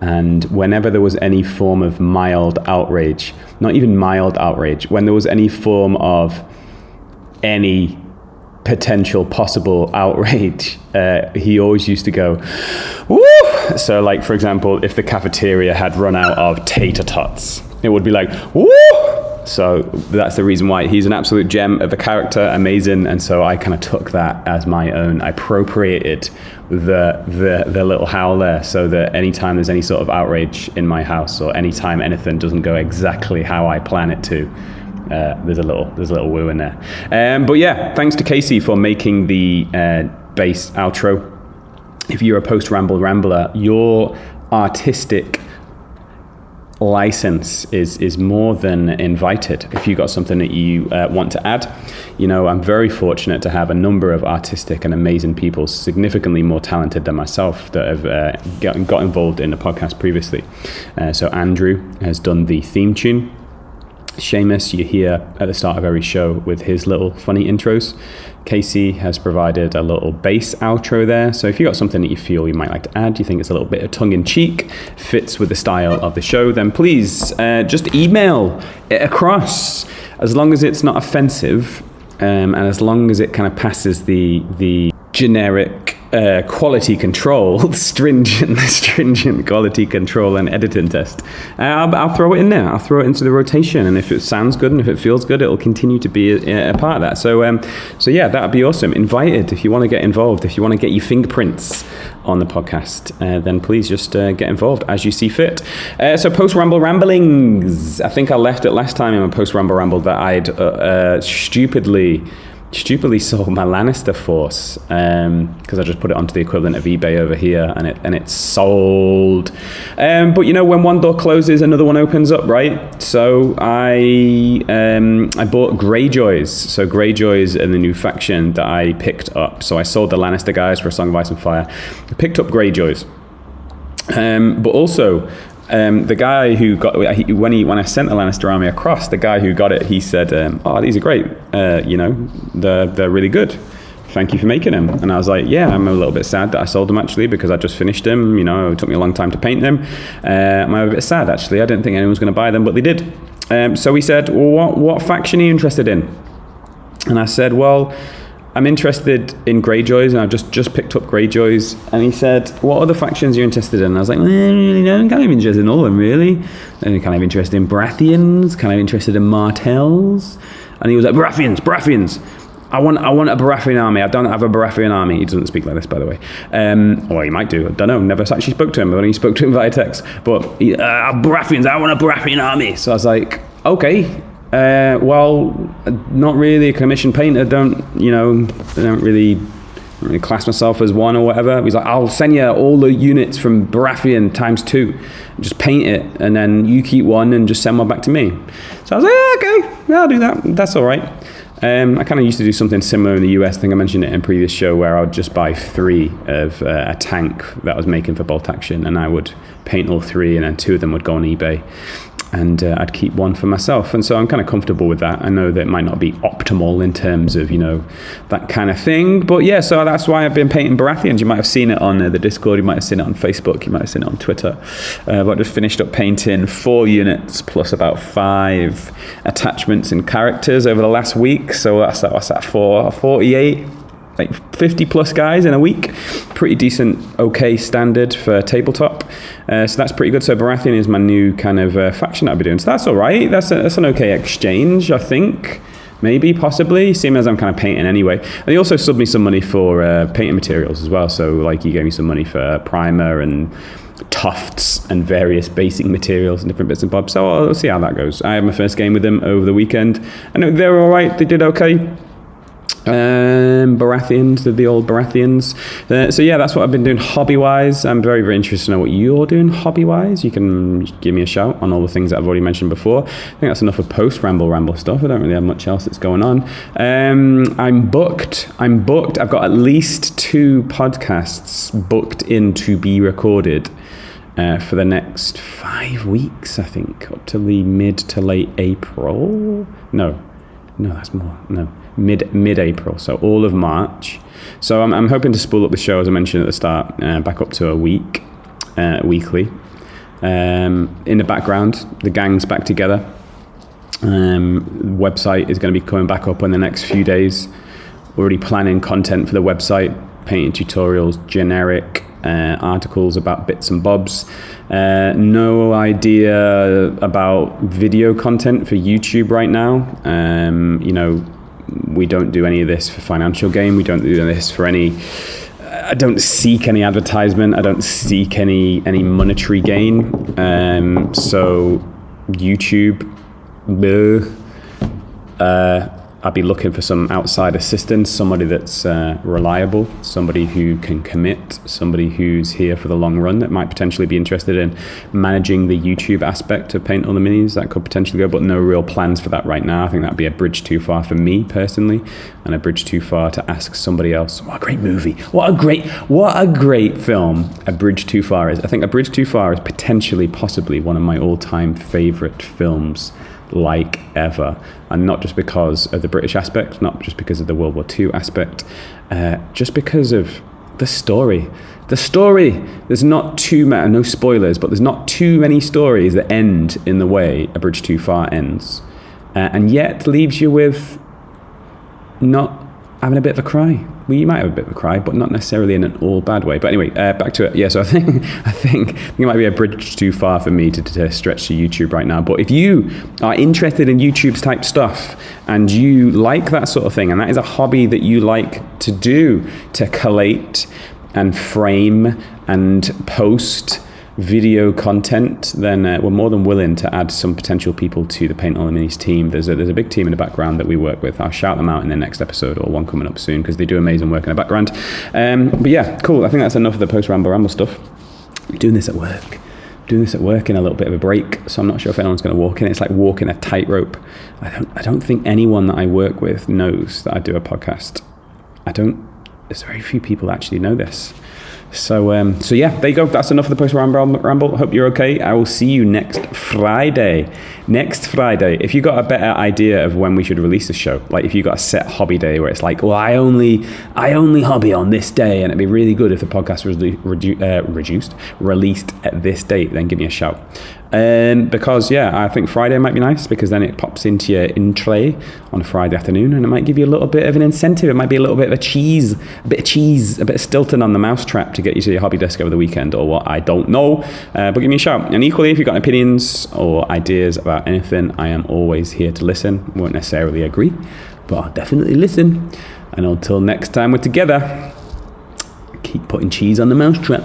and whenever there was any form of mild outrage, not even mild outrage, when there was any form of any potential possible outrage, he always used to go, woo! So like, for example, if the cafeteria had run out of tater tots, it would be like, woo! So that's the reason why he's an absolute gem of a character, amazing. And so I kind of took that as my own. I appropriated the little howl there, so that anytime there's any sort of outrage in my house, or anytime anything doesn't go exactly how I plan it to, there's a little woo in there. But yeah, thanks to Casey for making the bass outro. If you're a post-ramble rambler, your artistic license is more than invited. If you got something that you want to add, I'm very fortunate to have a number of artistic and amazing people, significantly more talented than myself, that have got involved in the podcast previously. So Andrew has done the theme tune. Seamus, you hear at the start of every show with his little funny intros. Casey has provided a little bass outro there. So if you got something that you feel you might like to add, you think it's a little bit of tongue-in-cheek, fits with the style of the show, then please just email it across, as long as it's not offensive, and as long as it kind of passes the generic quality control, stringent quality control and editing test. I'll throw it in there. I'll throw it into the rotation, and if it sounds good and if it feels good, it'll continue to be a part of that. So yeah, that'd be awesome. Invited. If you want to get involved, if you want to get your fingerprints on the podcast, then please just get involved as you see fit. So post-ramble ramblings. I think I left it last time in my post-ramble ramble that I'd stupidly sold my Lannister force, because I just put it onto the equivalent of eBay over here, and it's sold. But when one door closes, another one opens up, right? So I bought Greyjoys. So Greyjoys are the new faction that I picked up. So I sold the Lannister guys for A Song of Ice and Fire. I picked up Greyjoys, but also. The guy who got when I sent the Lannister army across, the guy who got it, he said, "Oh, these are great. They're really good. Thank you for making them." And I was like, "Yeah, I'm a little bit sad that I sold them actually, because I just finished them. It took me a long time to paint them. I'm a bit sad actually. I didn't think anyone was going to buy them, but they did." So he said, "Well, what faction are you interested in?" And I said, "Well, I'm interested in Greyjoys, and I've just picked up Greyjoys." And he said, "What other factions are you interested in?" And I was like, "Well, I'm kind of interested in all of them, really. I'm kind of interested in Baratheons, kind of interested in Martells, And he was like, Baratheons. I want a Baratheon army. I don't have a Baratheon army. He doesn't speak like this, by the way. Or he might do. I don't know. Never actually spoke to him. I only spoke to him via text. But Baratheons, I want a Baratheon army. So I was like, okay. Well, not really a commissioned painter. Don't really class myself as one or whatever. He's like, I'll send you all the units from Baratheon ×2. Just paint it, and then you keep one and just send one back to me. So I was like, okay, yeah, I'll do that. That's all right. I kind of used to do something similar in the US. I think I mentioned it in a previous show, where I would just buy 3 of a tank that I was making for bolt action, and I would paint all 3, and then 2 of them would go on eBay. And I'd keep 1 for myself. And so I'm kind of comfortable with that. I know that it might not be optimal in terms of, that kind of thing. But yeah, so that's why I've been painting Baratheons. You might have seen it on the Discord. You might have seen it on Facebook. You might have seen it on Twitter. But I just finished up painting 4 units plus about 5 attachments and characters over the last week. So what's that, 48? Like 50 plus guys in a week. Pretty decent, okay standard for tabletop. So that's pretty good. So Baratheon is my new kind of faction that I'll be doing. So that's all right. That's an okay exchange, I think. Maybe, possibly, seeing as I'm kind of painting anyway. And he also subbed me some money for painting materials as well. So like he gave me some money for primer and tufts and various basic materials and different bits and bobs. So I'll see how that goes. I had my first game with them over the weekend. And they were all right. They did okay. Baratheons, the old Baratheons. So yeah, that's what I've been doing hobby-wise. I'm very, very interested to know what you're doing hobby-wise. You can give me a shout on all the things that I've already mentioned before. I think that's enough of post-ramble stuff. I don't really have much else that's going on. I'm booked. I've got at least 2 podcasts booked in to be recorded for the next 5 weeks, I think, up to the mid to late April. No, that's more. No. Mid-April, so all of March. So I'm hoping to spool up the show, as I mentioned at the start, back up to a week, weekly. In the background, the gang's back together. Website is going to be coming back up in the next few days. Already planning content for the website, painting tutorials, generic articles about bits and bobs. No idea about video content for YouTube right now. We don't do any of this for financial gain. We don't do this for any. I don't seek any advertisement. I don't seek any monetary gain. So YouTube, I'll be looking for some outside assistance, somebody that's reliable, somebody who can commit, somebody who's here for the long run that might potentially be interested in managing the YouTube aspect of Paint All the Minis. That could potentially go, but no real plans for that right now. I think that'd be a bridge too far for me personally, and a bridge too far to ask somebody else. What a great movie. What a great film A Bridge Too Far is. I think A Bridge Too Far is potentially, possibly one of my all-time favorite films like ever, and not just because of the British aspect, not just because of the World War II aspect, just because of the story. There's not too many, no spoilers, but there's not too many stories that end in the way A Bridge Too Far ends, and yet leaves you with not having a bit of a cry. Well, you might have a bit of a cry, but not necessarily in an all bad way. But anyway, back to it. Yeah, so I think it might be a bridge too far for me to stretch to YouTube right now. But if you are interested in YouTube's type stuff and you like that sort of thing, and that is a hobby that you like to do, to collate and frame and post video content, then we're more than willing to add some potential people to the Paint All the Minis team. There's a big team in the background that we work with. I'll shout them out in the next episode, or one coming up soon, because they do amazing work in the background. But yeah, cool. I think that's enough of the post-ramble stuff. I'm doing this at work in a little bit of a break, so I'm not sure if anyone's going to walk in. It's like walking a tightrope. I don't think anyone that I work with knows that I do a podcast. There's very few people that actually know this. So yeah, there you go. That's enough of the post-ramble. Hope you're okay. I will see you next Friday. If you got a better idea of when we should release the show, like if you got a set hobby day where it's like, well, I only hobby on this day, and it'd be really good if the podcast was released at this date, then give me a shout. Because I think Friday might be nice, because then it pops into your in tray on a Friday afternoon, and it might give you a little bit of an incentive. It might be a little bit of a bit of Stilton on the mousetrap to get you to your hobby desk over the weekend, or what, I don't know. But give me a shout. And equally, if you've got opinions or ideas about anything, I am always here to listen. Won't necessarily agree, but I'll definitely listen. And until next time we're together, keep putting cheese on the mousetrap.